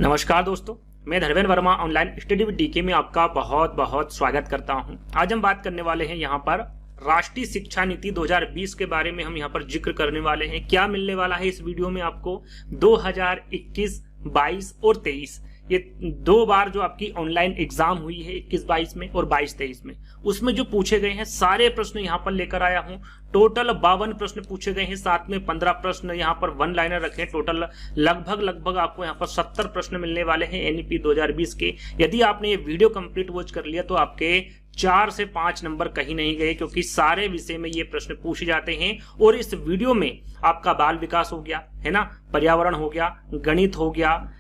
नमस्कार दोस्तों, मैं Dharmendra Verma online study with DK में आपका बहुत बहुत स्वागत करता हूं। आज हम बात करने वाले हैं यहाँ पर राष्ट्रीय शिक्षा नीति 2020 के बारे में। हम यहाँ पर जिक्र करने वाले हैं क्या मिलने वाला है इस वीडियो में आपको 2021, 22 और 23 ये दो बार जो आपकी ऑनलाइन एग्जाम हुई है 21-22 में और 22-23 में, उसमें जो पूछे गए हैं सारे प्रश्न यहाँ पर लेकर आया हूँ। टोटल 52 प्रश्न पूछे गए हैं, साथ में 15 प्रश्न यहाँ पर वन लाइनर रखे। टोटल लगभग आपको यहाँ पर 70 प्रश्न मिलने वाले हैं एनईपी 2020 के। यदि आपने ये वीडियो कंप्लीट वॉच कर लिया तो आपके 4 से 5 नंबर कहीं नहीं गए, क्योंकि सारे विषय में ये प्रश्न पूछे जाते हैं। और इस वीडियो में आपका बाल विकास हो गया है ना, पर्यावरण हो गया, गणित हो गया,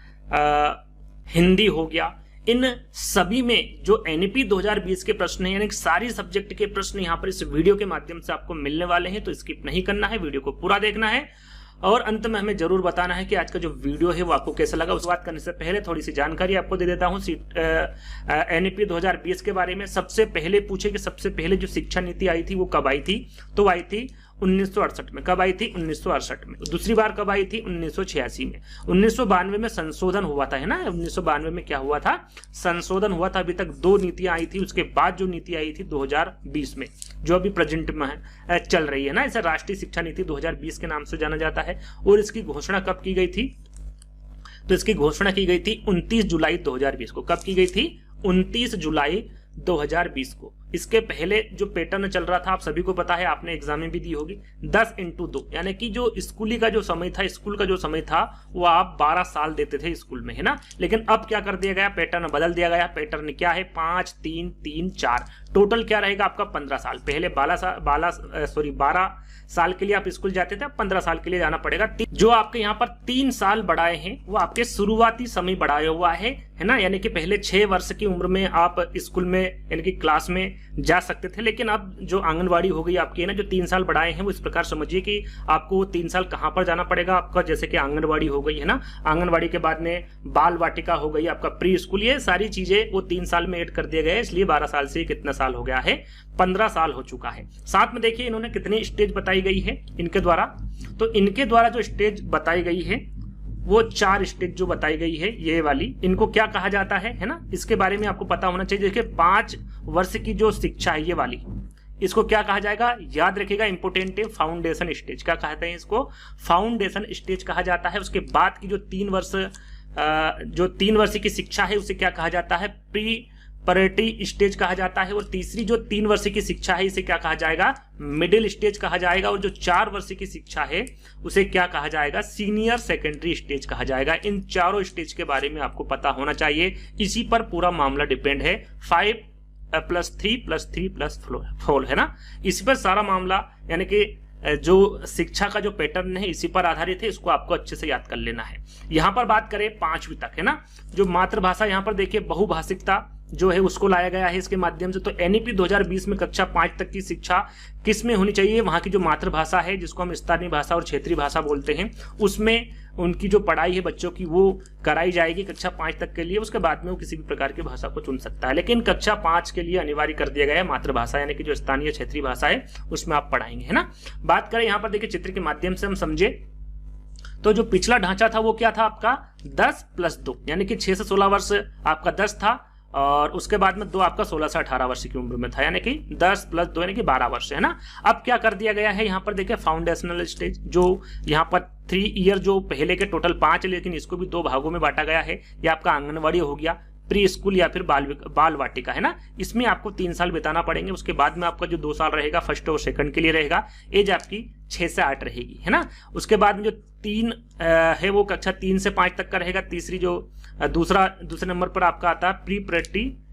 हिंदी हो गया, इन सभी में जो एनईपी 2020 के प्रश्न हैं, यानी सारी सब्जेक्ट के प्रश्न यहाँ पर इस वीडियो के माध्यम से आपको मिलने वाले हैं। तो स्किप नहीं करना है, वीडियो को पूरा देखना है और अंत में हमें जरूर बताना है कि आज का जो वीडियो है वो आपको कैसा लगा। उस बात करने से पहले थोड़ी सी जानकारी आपको दे देता हूँ एनईपी 2020 के बारे में। सबसे पहले पूछे कि सबसे पहले जो शिक्षा नीति आई थी वो कब आई थी, तो आई थी 1968 में। कब आई थी? 1968 में। दूसरी बार कब आई थी? 1986 में। 1992 में संशोधन हुआ था, है ना। 1992 में क्या हुआ था? संशोधन हुआ था। अभी तक 2 नीतियां आई थी, उसके बाद जो नीति आई थी 2020 में, जो अभी प्रेजेंट में चल रही है ना, इसे राष्ट्रीय शिक्षा नीति 2020 के नाम से जाना जाता है। और इसकी घोषणा कब की गई थी? तो इसकी घोषणा की गई थी 29 जुलाई 2020 को। कब की गई थी? 29 जुलाई 2020 को। इसके पहले जो पैटर्न चल रहा था आप सभी को पता है, आपने एग्जाम में भी दी होगी, 10x2, यानी कि जो स्कूली का जो समय था, स्कूल का जो समय था वो आप 12 साल देते थे स्कूल में, है ना। लेकिन अब क्या कर दिया गया? पैटर्न बदल दिया गया। पैटर्न क्या है? 5, 3, 3, 4। टोटल क्या रहेगा आपका? 15 साल। पहले 12 साल के लिए आप स्कूल जाते थे, अब 15 साल के लिए जाना पड़ेगा। जो आपके यहाँ पर 3 साल बढ़ाए हैं वो आपके शुरुआती समय बढ़ाया हुआ है ना। यानी कि पहले 6 वर्ष की उम्र में आप स्कूल में यानी कि क्लास में जा सकते थे, लेकिन अब जो आंगनवाड़ी हो गई आपकी, है ना, जो 3 साल बढ़ाए हैं वो इस प्रकार समझिए कि आपको 3 साल कहाँ पर जाना पड़ेगा आपका, जैसे कि आंगनवाड़ी हो गई, है ना। आंगनवाड़ी के बाद में बाल वाटिका हो गई, आपका प्री स्कूल, ये सारी चीजें वो 3 साल में ऐड कर दिया गया है। इसलिए 12 साल से कितना साल हो गया है? 15 साल हो चुका है। साथ में देखिए इन्होंने कितनी स्टेज बताई गई है इनके द्वारा। तो इनके द्वारा जो स्टेज बताई गई है वो 4 स्टेज जो बताई गई है ये वाली, इनको क्या कहा जाता है ना, इसके बारे में आपको पता होना चाहिए। देखिए 5 वर्ष की जो शिक्षा है ये वाली, इसको क्या कहा जाएगा? याद रखिएगा, इंपोर्टेंट है, फाउंडेशन स्टेज। क्या कहते हैं इसको? फाउंडेशन स्टेज कहा जाता है। उसके बाद की जो 3 वर्ष की शिक्षा है उसे क्या कहा जाता है? प्री परेटी स्टेज कहा जाता है। और तीसरी जो 3 वर्ष की शिक्षा है इसे क्या कहा जाएगा? मिडिल स्टेज कहा जाएगा। और जो 4 वर्ष की शिक्षा है उसे क्या कहा जाएगा? सीनियर सेकेंडरी स्टेज कहा जाएगा। इन चारों स्टेज के बारे में आपको पता होना चाहिए, इसी पर पूरा मामला डिपेंड है। 5+3+3+4 है ना, इसी पर सारा मामला, यानी कि जो शिक्षा का जो पैटर्न है इसी पर आधारित है। इसको आपको अच्छे से याद कर लेना है। यहां पर बात करें 5वीं तक, है ना, जो मातृभाषा, यहां पर देखिए बहुभाषिकता जो है उसको लाया गया है इसके माध्यम से। तो एनईपी 2020 में कक्षा 5 तक की शिक्षा किस में होनी चाहिए? वहां की जो मातृभाषा है, जिसको हम स्थानीय भाषा और क्षेत्रीय भाषा बोलते हैं, उसमें उनकी जो पढ़ाई है बच्चों की वो कराई जाएगी कक्षा 5 तक के लिए। उसके बाद में वो किसी भी प्रकार की भाषा को चुन सकता है, लेकिन कक्षा 5 के लिए अनिवार्य कर दिया गया है मातृभाषा, यानी कि जो स्थानीय क्षेत्रीय भाषा है उसमें आप पढ़ाएंगे, है ना। बात करें यहाँ पर देखिए चित्र के माध्यम से हम समझे तो जो पिछला ढांचा था वो क्या था आपका? 10+2, यानी कि 6 से 16 वर्ष आपका 10 था, और उसके बाद में 2 आपका 16 से 18 वर्ष की उम्र में था, यानी कि 10+2 यानी कि 12 वर्ष, है ना। अब क्या कर दिया गया है यहाँ पर देखिए फाउंडेशनल स्टेज, जो यहाँ पर 3 ईयर, जो पहले के टोटल 5 है लेकिन इसको भी 2 भागों में बांटा गया है। ये आपका आंगनवाड़ी हो गया, प्री स्कूल या फिर बाल वाटिका, है ना। इसमें आपको 3 साल बिताना पड़ेंगे। उसके बाद में आपका जो 2 साल रहेगा फर्स्ट और सेकंड के लिए रहेगा। एज आपकी 6 से 8 रहेगी, है ना। उसके बाद में जो 3 है वो कक्षा 3 से 5 तक का रहेगा। तीसरी जो दूसरे नंबर पर आपका आता है प्री प्रेटी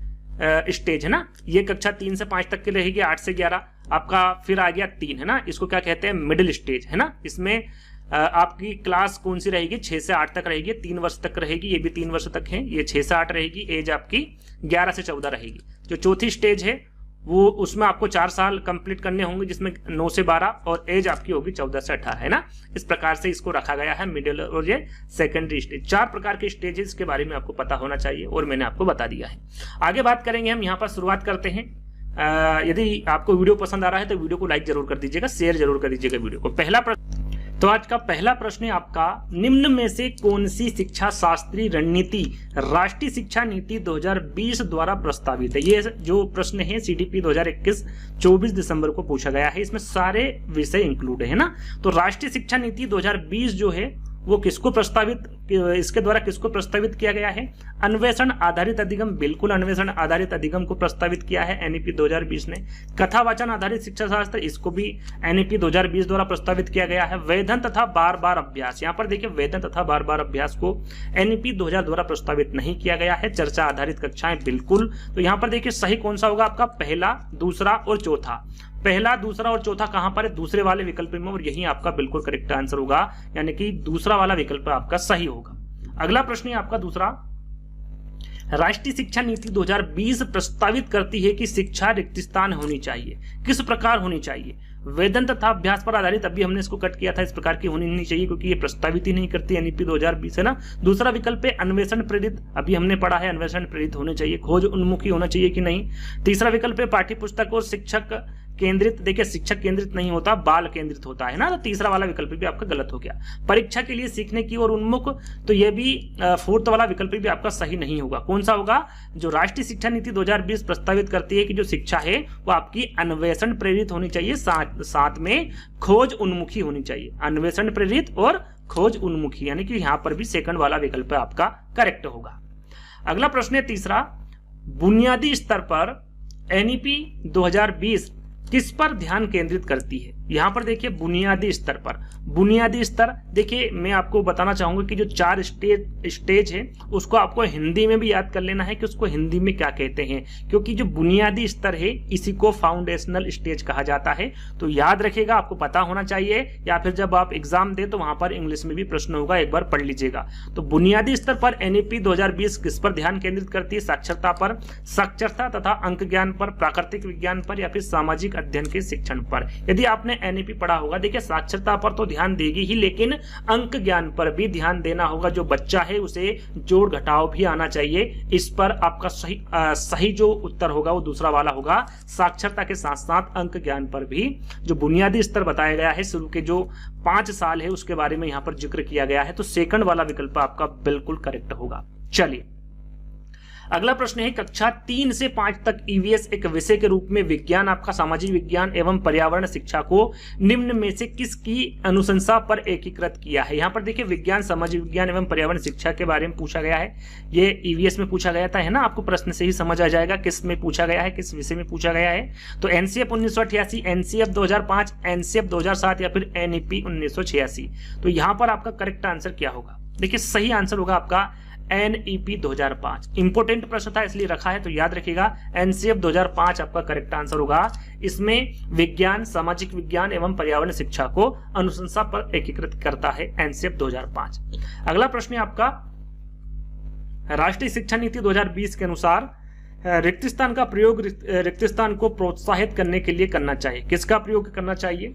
स्टेज, है ना, ये कक्षा 3 से 5 तक के रहेगी। 8 से 11 आपका फिर आ गया 3, है ना, इसको क्या कहते हैं? मिडिल स्टेज, है ना। इसमें आपकी क्लास कौन सी रहेगी? 6 से 8 तक रहेगी, 3 वर्ष तक रहेगी, ये भी 3 वर्ष तक है। ये 6 से 8 रहेगी। एज आपकी 11 से 14 रहेगी। जो चौथी स्टेज है वो, उसमें आपको 4 साल कंप्लीट करने होंगे, जिसमें 9 से 12, और एज आपकी होगी 14 से 18, है ना। इस प्रकार से इसको रखा गया है मिडिल और ये सेकेंडरी स्टेज। 4 प्रकार के स्टेजेस के बारे में आपको पता होना चाहिए और मैंने आपको बता दिया है। आगे बात करेंगे हम, यहाँ पर शुरुआत करते हैं। यदि आपको वीडियो पसंद आ रहा है तो वीडियो को लाइक जरूर कर दीजिएगा, शेयर जरूर कर दीजिएगा वीडियो को। पहला प्रश्न तो आज का पहला प्रश्न है आपका, निम्न में से कौन सी शिक्षा शास्त्रीय रणनीति राष्ट्रीय शिक्षा नीति 2020 द्वारा प्रस्तावित है। ये जो प्रश्न है CDP 2021 24 दिसंबर को पूछा गया है, इसमें सारे विषय इंक्लूड है ना। तो राष्ट्रीय शिक्षा नीति 2020 जो है वो किसको प्रस्तावित, इसके द्वारा किसको प्रस्तावित किया गया है? अन्वेषण आधारित अधिगम, बिल्कुल अन्वेषण आधारित अधिगम को प्रस्तावित किया है NEP 2020 ने। कथावाचन आधारित शिक्षा शास्त्र, इसको भी NEP 2020 द्वारा प्रस्तावित किया गया है। वेधन तथा बार बार अभ्यास, यहाँ पर देखिए वेधन तथा बार बार अभ्यास को NEP 2000 द्वारा प्रस्तावित नहीं किया गया है। चर्चा आधारित कक्षाएं, बिल्कुल। तो यहाँ पर देखिए सही कौन सा होगा आपका? पहला, दूसरा और चौथा। पहला, दूसरा और चौथा कहां पर है? दूसरे वाले विकल्प में, और यही आपका बिल्कुल करेक्ट आंसर होगा, यानी कि दूसरा वाला विकल्प आपका सही होगा। अगला प्रश्न है आपका दूसरा, राष्ट्रीय शिक्षा नीति 2020 प्रस्तावित करती है कि शिक्षा रिक्त स्थान होनी चाहिए, किस प्रकार होनी चाहिए? वेतन तथा अभ्यास पर आधारित, अभी हमने इसको कट किया था, इस प्रकार की होनी नहीं चाहिए क्योंकि ये प्रस्तावित ही नहीं करती NEP 2020 है ना। दूसरा विकल्प है अन्वेषण प्रेरित, अभी हमने पढ़ा है अन्वेषण प्रेरित होने चाहिए। खोज उन्मुखी होना चाहिए कि नहीं। तीसरा विकल्प है पाठ्य पुस्तक और शिक्षक केंद्रित, देखिए शिक्षक केंद्रित नहीं होता, बाल केंद्रित होता है ना। तो तीसरा वाला विकल्प भी आपका गलत हो गया। परीक्षा के लिए सीखने की ओर उन्मुख, तो ये भी फोर्थ वाला विकल्प भी आपका सही नहीं होगा। कौन सा होगा? जो राष्ट्रीय शिक्षा नीति 2020 प्रस्तावित करती है कि जो शिक्षा है वो आपकी अन्वेषण प्रेरित होनी चाहिए, साथ में खोज उन्मुखी होनी चाहिए। अन्वेषण प्रेरित और खोज उन्मुखी, यानी कि यहां पर भी सेकंड वाला विकल्प आपका करेक्ट होगा। अगला प्रश्न है तीसरा, बुनियादी स्तर पर NEP 2020 किस पर ध्यान केंद्रित करती है? यहां पर देखिए बुनियादी स्तर पर, बुनियादी स्तर, देखिए मैं आपको बताना चाहूंगा कि जो 4 स्टेज है उसको आपको हिंदी में भी याद कर लेना है कि उसको हिंदी में क्या कहते हैं, क्योंकि जो बुनियादी स्तर है इसी को फाउंडेशनल स्टेज कहा जाता है। तो याद रखिएगा, आपको पता होना चाहिए, या फिर जब आप एग्जाम दे तो वहां पर इंग्लिश में भी प्रश्न होगा, एक बार पढ़ लीजिएगा। तो बुनियादी स्तर पर NEP 2020 किस पर ध्यान केंद्रित करती है? साक्षरता पर, साक्षरता तथा अंक ज्ञान पर, प्राकृतिक विज्ञान पर, या फिर सामाजिक अध्ययन के शिक्षण पर। यदि आपने NEP पढ़ा होगा, देखिए साक्षरता पर तो ध्यान देगी ही, लेकिन अंक ज्ञान पर भी ध्यान देना होगा। जो बच्चा है उसे जोड़ घटाव भी आना चाहिए। इस पर आपका सही जो उत्तर होगा वो दूसरा वाला होगा। साक्षरता के साथ साथ अंक ज्ञान पर भी जो बुनियादी स्तर बताया गया है, शुरू के जो 5 साल है उसके बारे में यहां पर जिक्र किया गया है। तो सेकंड वाला विकल्प आपका बिल्कुल करेक्ट होगा। चलिए अगला प्रश्न है, कक्षा 3 से 5 तक EVS एक विषय के रूप में विज्ञान, आपका सामाजिक विज्ञान एवं पर्यावरण शिक्षा को निम्न में से किसकी अनुशंसा पर एकीकृत किया है? यहाँ पर देखिए विज्ञान, सामाजिक विज्ञान एवं पर्यावरण शिक्षा के बारे में पूछा गया है। ये EVS में पूछा गया था, है ना। आपको प्रश्न से ही समझ आ जाएगा किस में पूछा गया है, किस विषय में पूछा गया है। तो NCF 1988, NCF 2005, NCF 2007 या फिर NEP 1986। तो यहाँ पर आपका करेक्ट आंसर क्या होगा? देखिए सही आंसर होगा आपका NEP 2005। इंपोर्टेंट प्रश्न था इसलिए रखा है, तो याद रखिएगा NCF 2005 आपका करेक्ट आंसर होगा। इसमें विज्ञान, सामाजिक विज्ञान एवं पर्यावरण शिक्षा को अनुशंसा पर एकीकृत करता है NCF 2005। अगला प्रश्न है आपका, राष्ट्रीय शिक्षा नीति 2020 के अनुसार रिक्त स्थान का प्रयोग रिक्त स्थान को प्रोत्साहित करने के लिए करना चाहिए। किसका प्रयोग करना चाहिए?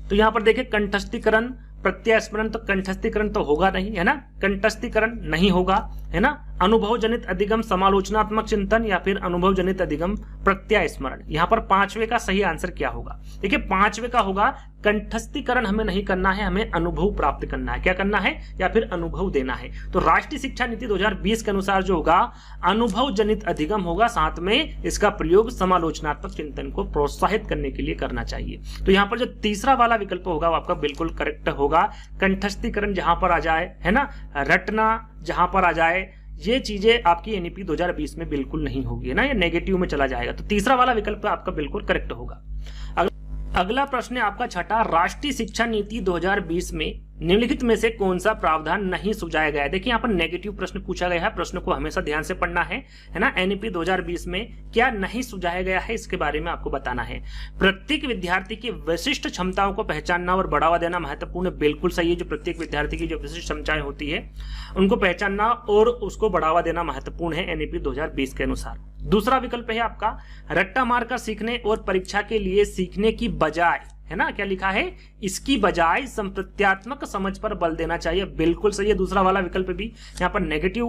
तो यहां पर देखिए कंठस्थीकरण, प्रत्यास्मरण, तो कंठस्थीकरण तो होगा नहीं, है ना, कंठस्थीकरण नहीं होगा, है ना। अनुभव जनित अधिगम, समालोचनात्मक चिंतन, या फिर अनुभव जनित अधिगम प्रत्यास्मरण। यहाँ पर 5वें का सही आंसर क्या होगा? देखिए 5वें का होगा कंठस्थीकरण हमें नहीं करना है, हमें अनुभव प्राप्त करना है। क्या करना है? या फिर अनुभव देना है। तो राष्ट्रीय शिक्षा नीति 2020 के अनुसार जो होगा अनुभव जनित अधिगम होगा, साथ में इसका प्रयोग समालोचनात्मक चिंतन को प्रोत्साहित करने के लिए करना चाहिए। तो यहाँ पर जो तीसरा वाला विकल्प होगा वो आपका बिल्कुल करेक्ट होगा। कंठस्थीकरण जहां पर आ जाए, है ना, रटना जहां पर आ जाए, ये चीजें आपकी NEP 2020 में बिल्कुल नहीं होगी, है ना, ये नेगेटिव में चला जाएगा। तो तीसरा वाला विकल्प आपका बिल्कुल करेक्ट होगा। अगला प्रश्न है आपका छठा, राष्ट्रीय शिक्षा नीति 2020 में निम्नलिखित में से कौन सा प्रावधान नहीं सुझाया गया है? देखिए यहाँ पर नेगेटिव प्रश्न पूछा गया है, प्रश्न को हमेशा ध्यान से पढ़ना है ना। NEP 2020 में क्या नहीं सुझाया गया है इसके बारे में आपको बताना है। प्रत्येक विद्यार्थी की विशिष्ट क्षमताओं को पहचानना और बढ़ावा देना महत्वपूर्ण, बिल्कुल सही है। जो प्रत्येक विद्यार्थी की जो विशिष्ट क्षमताएं होती है उनको पहचानना और उसको बढ़ावा देना महत्वपूर्ण है NEP 2020 के अनुसार। दूसरा विकल्प है आपका, रट्टा मार कर सीखने और परीक्षा के लिए सीखने की बजाय है ना, क्या लिखा है, इसकी बजाय संप्रत्यात्मक समझ पर बल देना चाहिए। बिल्कुल सही है दूसरा वाला विकल्प भी। यहाँ पर नेगेटिव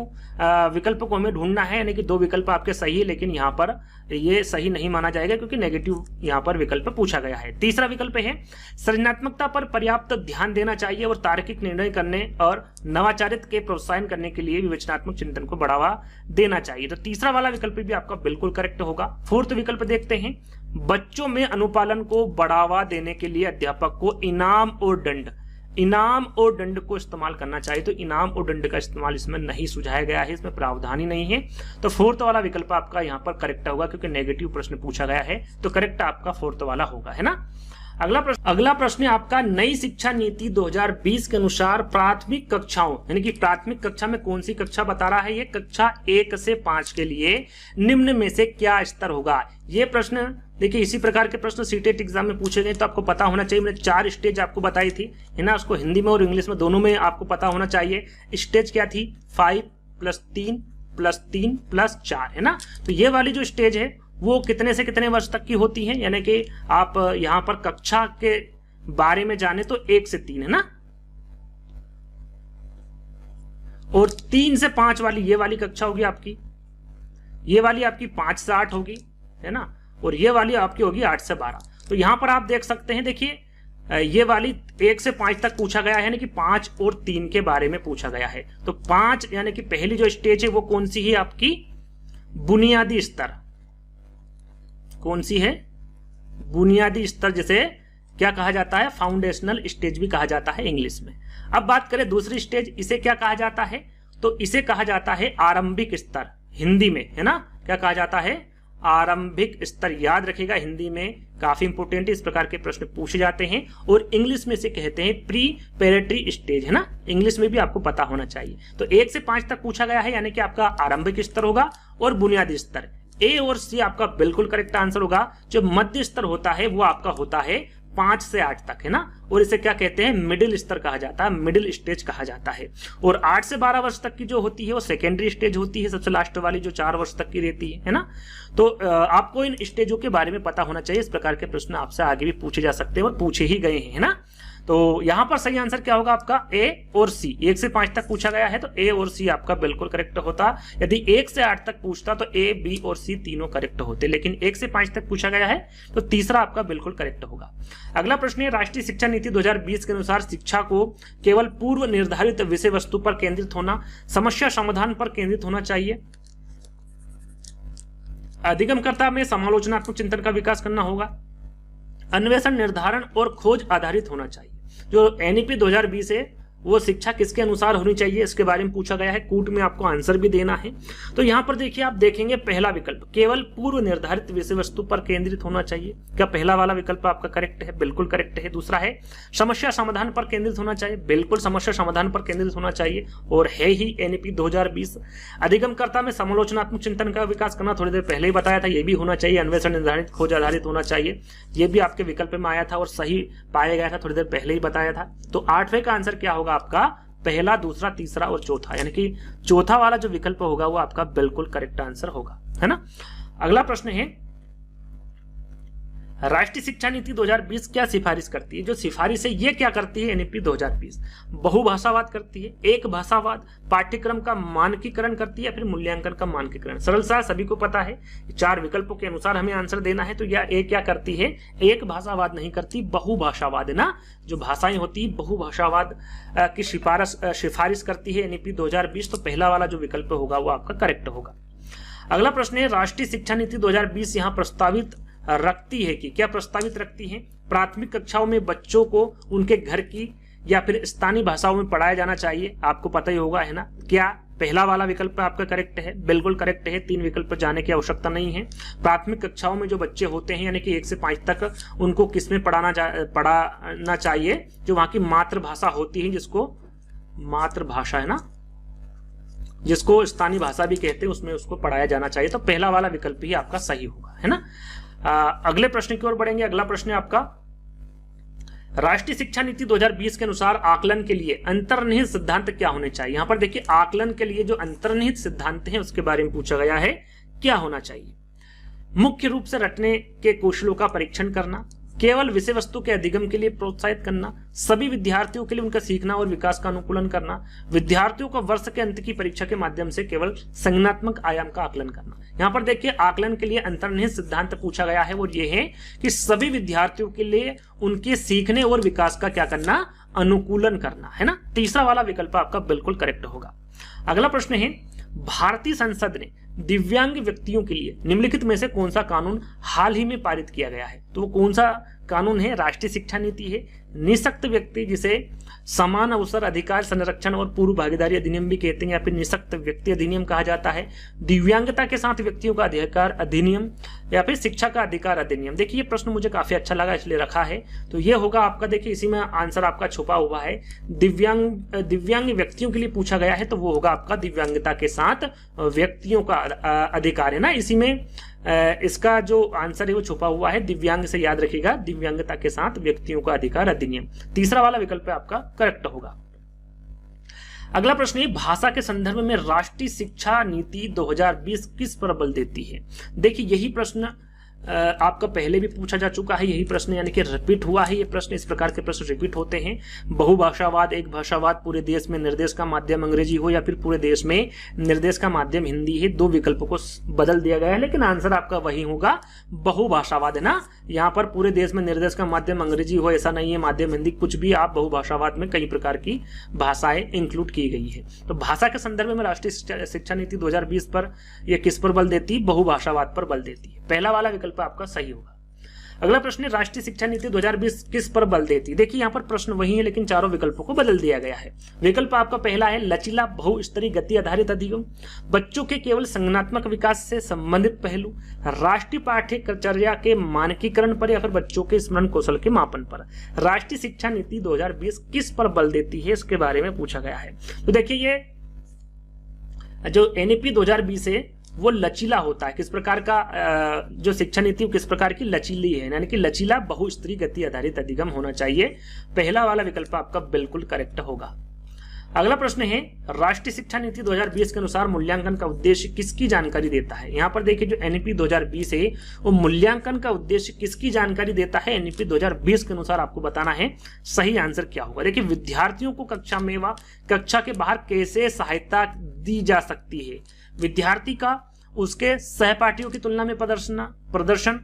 विकल्प को हमें ढूंढना है, यानी कि दो विकल्प आपके सही है, लेकिन यहाँ पर ये सही नहीं माना जाएगा क्योंकि नेगेटिव यहाँ पर विकल्प पूछा गया है। तीसरा विकल्प है सृजनात्मकता पर पर्याप्त ध्यान देना चाहिए और तार्किक निर्णय करने और नवाचारित के प्रोत्साहन करने के लिए विवेचनात्मक चिंतन को बढ़ावा देना चाहिए। तो तीसरा वाला विकल्प भी आपका बिल्कुल करेक्ट होगा। फोर्थ विकल्प देखते हैं, बच्चों में अनुपालन को बढ़ावा देने के लिए अध्यापक को इनाम और दंड को इस्तेमाल करना चाहिए। तो इनाम और दंड का इस्तेमाल इसमें नहीं सुझाया गया है, इसमें प्रावधान ही नहीं है। तो फोर्थ वाला विकल्प आपका यहाँ पर करेक्ट होगा क्योंकि नेगेटिव प्रश्न पूछा गया है, तो करेक्ट आपका फोर्थ वाला होगा, है ना। अगला प्रश्न है आपका, नई शिक्षा नीति 2020 के अनुसार प्राथमिक कक्षाओं, यानी कि प्राथमिक कक्षा में कौन सी कक्षा बता रहा है ये, कक्षा 1 से 5 के लिए निम्न में से क्या स्तर होगा। ये प्रश्न देखिए, इसी प्रकार के प्रश्न सीटेट एग्जाम में पूछे गए, तो आपको पता होना चाहिए। मैंने 4 स्टेज आपको बताई थी, है ना, उसको हिंदी में और इंग्लिश में दोनों में आपको पता होना चाहिए। स्टेज क्या थी, 5 + 3 + 3 + 4, है ना। तो ये वाली जो स्टेज है वो कितने से कितने वर्ष तक की होती है, यानी कि आप यहां पर कक्षा के बारे में जाने तो 1 से 3, है ना, और 3 से 5 वाली ये वाली कक्षा होगी आपकी, ये वाली आपकी 5 से 8 होगी, है ना, और ये वाली आपकी होगी 8 से 12। तो यहां पर आप देख सकते हैं, देखिए ये वाली 1 से 5 तक पूछा गया है, यानी कि 5 और 3 के बारे में पूछा गया है। तो 5 यानी कि पहली जो स्टेज है वो कौन सी है आपकी, बुनियादी स्तर। कौन सी है, बुनियादी स्तर, जिसे क्या कहा जाता है, फाउंडेशनल स्टेज भी कहा जाता है इंग्लिश में। अब बात करें दूसरी स्टेज, इसे क्या कहा जाता है, तो इसे कहा जाता है आरंभिक स्तर, हिंदी में, है ना, क्या कहा जाता है, आरंभिक स्तर। याद रखिएगा, हिंदी में काफी इंपोर्टेंट इस प्रकार के प्रश्न पूछे जाते हैं, और इंग्लिश में से कहते हैं प्रीपेरेटरी स्टेज, है ना, इंग्लिश में भी आपको पता होना चाहिए। तो 1 से 5 तक पूछा गया है, यानी कि आपका आरंभिक स्तर होगा और बुनियादी स्तर। ए और सी आपका बिल्कुल करेक्ट आंसर होगा। जो मध्य स्तर होता है वो आपका होता है 5 से 8 तक, है ना, और इसे क्या कहते हैं, मिडिल स्तर कहा जाता है, मिडिल स्टेज कहा जाता है। और 8 से 12 वर्ष तक की जो होती है वो सेकेंडरी स्टेज होती है, सबसे लास्ट वाली जो 4 वर्ष तक की रहती है ना। तो आपको इन स्टेजों के बारे में पता होना चाहिए। इस प्रकार के प्रश्न आपसे आगे भी पूछे जा सकते हैं और पूछे ही गए हैं, है ना। तो यहां पर सही आंसर क्या होगा आपका, ए और सी। 1 से 5 तक पूछा गया है तो ए और सी आपका बिल्कुल करेक्ट होता। यदि 1 से 8 तक पूछता तो ए, बी और सी तीनों करेक्ट होते, लेकिन 1 से 5 तक पूछा गया है तो तीसरा आपका बिल्कुल करेक्ट होगा। अगला प्रश्न है, राष्ट्रीय शिक्षा नीति 2020 के अनुसार शिक्षा को केवल पूर्व निर्धारित विषय वस्तु पर केंद्रित होना, समस्या समाधान पर केंद्रित होना चाहिए, अधिगमकर्ता में समालोचनात्मक चिंतन का विकास करना होगा, अन्वेषण निर्धारण और खोज आधारित होना चाहिए। जो एनईपी 2020 है वो शिक्षा किसके अनुसार होनी चाहिए, इसके बारे में पूछा गया है। कूट में आपको आंसर भी देना है। तो यहां पर देखिए, आप देखेंगे पहला विकल्प केवल पूर्व निर्धारित विषय वस्तु पर केंद्रित होना चाहिए। क्या पहला वाला विकल्प आपका करेक्ट है, बिल्कुल करेक्ट है। दूसरा है समस्या समाधान पर केंद्रित होना चाहिए, बिल्कुल समस्या समाधान पर केंद्रित होना चाहिए और है ही एनईपी 2020। अधिगमकर्ता में समालोचनात्मक चिंतन का विकास करना, थोड़ी देर पहले ही बताया था, ये भी होना चाहिए। अन्वेषण निर्धारित खोज आधारित होना चाहिए, ये भी आपके विकल्प में आया था और सही पाया गया था, थोड़ी देर पहले ही बताया था। तो 8वें का आंसर क्या होगा आपका, पहला, दूसरा, तीसरा और चौथा, यानी कि चौथा वाला जो विकल्प होगा वो आपका बिल्कुल करेक्ट आंसर होगा, है ना। अगला प्रश्न है, राष्ट्रीय शिक्षा नीति 2020 क्या सिफारिश करती है। जो सिफारिश है ये क्या करती है, एनईपी 2020 बहुभाषावाद करती है, एक भाषावाद, पाठ्यक्रम का मानकीकरण करती है या फिर मूल्यांकन का मानकीकरण। सरल सा, सभी को पता है, 4 विकल्पों के अनुसार हमें आंसर देना है। तो यह क्या करती है, एक भाषावाद नहीं करती, बहुभाषावाद, है ना। जो भाषाएं होती है बहुभाषावाद की सिफारिश करती है एनईपी 2020। तो पहला वाला जो विकल्प होगा वो आपका करेक्ट होगा। अगला प्रश्न है, राष्ट्रीय शिक्षा नीति 2020 यहाँ प्रस्तावित रखती है कि क्या प्रस्तावित रखती है, प्राथमिक कक्षाओं में बच्चों को उनके घर की या फिर स्थानीय भाषाओं में पढ़ाया जाना चाहिए। आपको पता ही होगा, है ना। क्या पहला वाला विकल्प आपका करेक्ट है, बिल्कुल करेक्ट है, 3 विकल्प पर जाने की आवश्यकता नहीं है। प्राथमिक कक्षाओं में जो बच्चे होते हैं यानी कि 1 से 5 तक, उनको किसमें पढ़ाना चाहिए, जो वहां की मातृभाषा होती है, जिसको मातृभाषा, है ना, जिसको स्थानीय भाषा भी कहते हैं, उसमें उसको पढ़ाया जाना चाहिए। तो पहला वाला विकल्प ही आपका सही होगा, है ना। अगले प्रश्न की ओर बढ़ेंगे। अगला प्रश्न है आपका, राष्ट्रीय शिक्षा नीति 2020 के अनुसार आकलन के लिए अंतर्निहित सिद्धांत क्या होने चाहिए। यहां पर देखिए, आकलन के लिए जो अंतर्निहित सिद्धांत हैं उसके बारे में पूछा गया है, क्या होना चाहिए। मुख्य रूप से रटने के कौशलों का परीक्षण करना, केवल विषय वस्तु के अधिगम के लिए प्रोत्साहित करना, सभी विद्यार्थियों के लिए उनका सीखना और विकास का अनुकूलन करना, विद्यार्थियों को वर्ष के अंत की परीक्षा के माध्यम से केवल संज्ञानात्मक आयाम का आकलन करना। यहाँ पर देखिए आकलन के लिए अंतर्निहित सिद्धांत पूछा गया है और ये है कि सभी विद्यार्थियों के लिए उनके सीखने और विकास का क्या करना, अनुकूलन करना, है ना। तीसरा वाला विकल्प आपका बिल्कुल करेक्ट होगा। अगला प्रश्न है, भारतीय संसद ने दिव्यांग व्यक्तियों के लिए निम्नलिखित में से कौन सा कानून हाल ही में पारित किया गया है? तो वो कौन सा कानून है? राष्ट्रीय शिक्षा नीति है, निःशक्त व्यक्ति जिसे समान अवसर अधिकार संरक्षण और पूर्व भागीदारी अधिनियम भी कहते हैं या फिर निःशक्त व्यक्ति अधिनियम कहा जाता है, दिव्यांगता के साथ व्यक्तियों का अधिकार अधिनियम या फिर शिक्षा का अधिकार अधिनियम। देखिए ये प्रश्न मुझे काफी अच्छा लगा इसलिए रखा है। तो ये होगा आपका, देखिए इसी में आंसर आपका छुपा हुआ है। दिव्यांग व्यक्तियों के लिए पूछा गया है तो वो होगा आपका दिव्यांगता के साथ व्यक्तियों का अधिकार, है ना। इसी में इसका जो आंसर है वो छुपा हुआ है, दिव्यांग से याद रखिएगा, दिव्यांगता के साथ व्यक्तियों का अधिकार अधिनियम। तीसरा वाला विकल्प आपका करेक्ट होगा। अगला प्रश्न है, भाषा के संदर्भ में राष्ट्रीय शिक्षा नीति 2020 किस पर बल देती है? देखिए यही प्रश्न आपका पहले भी पूछा जा चुका है, यही प्रश्न यानी कि रिपीट हुआ है। ये प्रश्न, इस प्रकार के प्रश्न रिपीट होते हैं। बहुभाषावाद, एक भाषावाद, पूरे देश में निर्देश का माध्यम अंग्रेजी हो या फिर पूरे देश में निर्देश का माध्यम हिंदी है, दो विकल्पों को बदल दिया गया है लेकिन आंसर आपका वही होगा, बहुभाषावाद, है ना। यहाँ पर पूरे देश में निर्देश का माध्यम अंग्रेजी हो ऐसा नहीं है, माध्यम हिंदी, कुछ भी आप, बहुभाषावाद में कई प्रकार की भाषाएं इंक्लूड की गई है। तो भाषा के संदर्भ में राष्ट्रीय शिक्षा नीति 2020 पर यह किस पर बल देती है? बहुभाषावाद पर बल देती है। पहला वाला विकल्प आपका सही होगा। अगला प्रश्न है, राष्ट्रीय शिक्षा नीति 2020 किस पर बल देती है? देखिए यहाँ पर प्रश्न वही है लेकिन चारों विकल्पों को बदल दिया गया है। विकल्प आपका पहला है, लचीला बहुस्तरीय गति आधारित अधिगम, बच्चों के केवल संज्ञानात्मक विकास से संबंधित पहलू, राष्ट्रीय पाठ्यचर्या के मानकीकरण पर या फिर बच्चों के स्मरण कौशल के मापन पर। राष्ट्रीय शिक्षा नीति 2020 किस पर बल देती है, इसके बारे में पूछा गया है। तो देखिए ये जो एनईपी 2020 है वो लचीला होता है। किस प्रकार का जो शिक्षा नीति किस प्रकार की लचीली है, यानी कि लचीला बहुस्तरीय गति आधारित अधिगम होना चाहिए। पहला वाला विकल्प आपका बिल्कुल करेक्ट होगा। अगला प्रश्न है, राष्ट्रीय शिक्षा नीति 2020 के अनुसार मूल्यांकन का उद्देश्य किसकी जानकारी देता है? यहाँ पर देखिए जो एनईपी 2020 है वो मूल्यांकन का उद्देश्य किसकी जानकारी देता है? एनईपी 2020 के अनुसार आपको बताना है सही आंसर क्या होगा। देखिए विद्यार्थियों को कक्षा में व कक्षा के बाहर कैसे सहायता दी जा सकती है, विद्यार्थी का उसके सहपाठियों की तुलना में प्रदर्शन,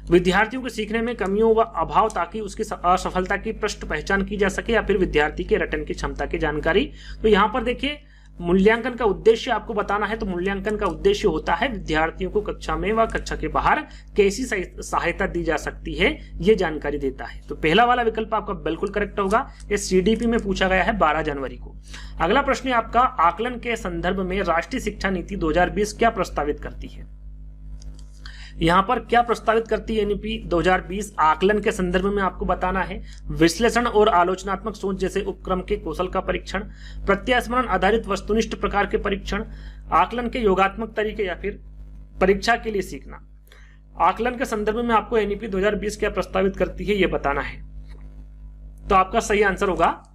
विद्यार्थियों के सीखने में कमियों व अभाव ताकि उसकी असफलता की स्पष्ट पहचान की जा सके, या फिर विद्यार्थी के रटन की क्षमता की जानकारी। तो यहाँ पर देखिए मूल्यांकन का उद्देश्य आपको बताना है, तो मूल्यांकन का उद्देश्य होता है विद्यार्थियों को कक्षा में व कक्षा के बाहर कैसी सहायता दी जा सकती है ये जानकारी देता है। तो पहला वाला विकल्प आपका बिल्कुल करेक्ट होगा। ये सीडीपी में पूछा गया है 12 जनवरी को। अगला प्रश्न है आपका, आकलन के संदर्भ में राष्ट्रीय शिक्षा नीति 2020 क्या प्रस्तावित करती है? यहाँ पर क्या प्रस्तावित करती है एनईपी 2020? आकलन के संदर्भ में आपको बताना है विश्लेषण और आलोचनात्मक सोच जैसे उपक्रम के कौशल का परीक्षण, प्रत्यास्मरण आधारित वस्तुनिष्ठ प्रकार के परीक्षण, आकलन के योगात्मक तरीके या फिर परीक्षा के लिए सीखना। आकलन के संदर्भ में आपको एनईपी 2020 क्या प्रस्तावित करती है ये बताना है। तो आपका सही आंसर होगा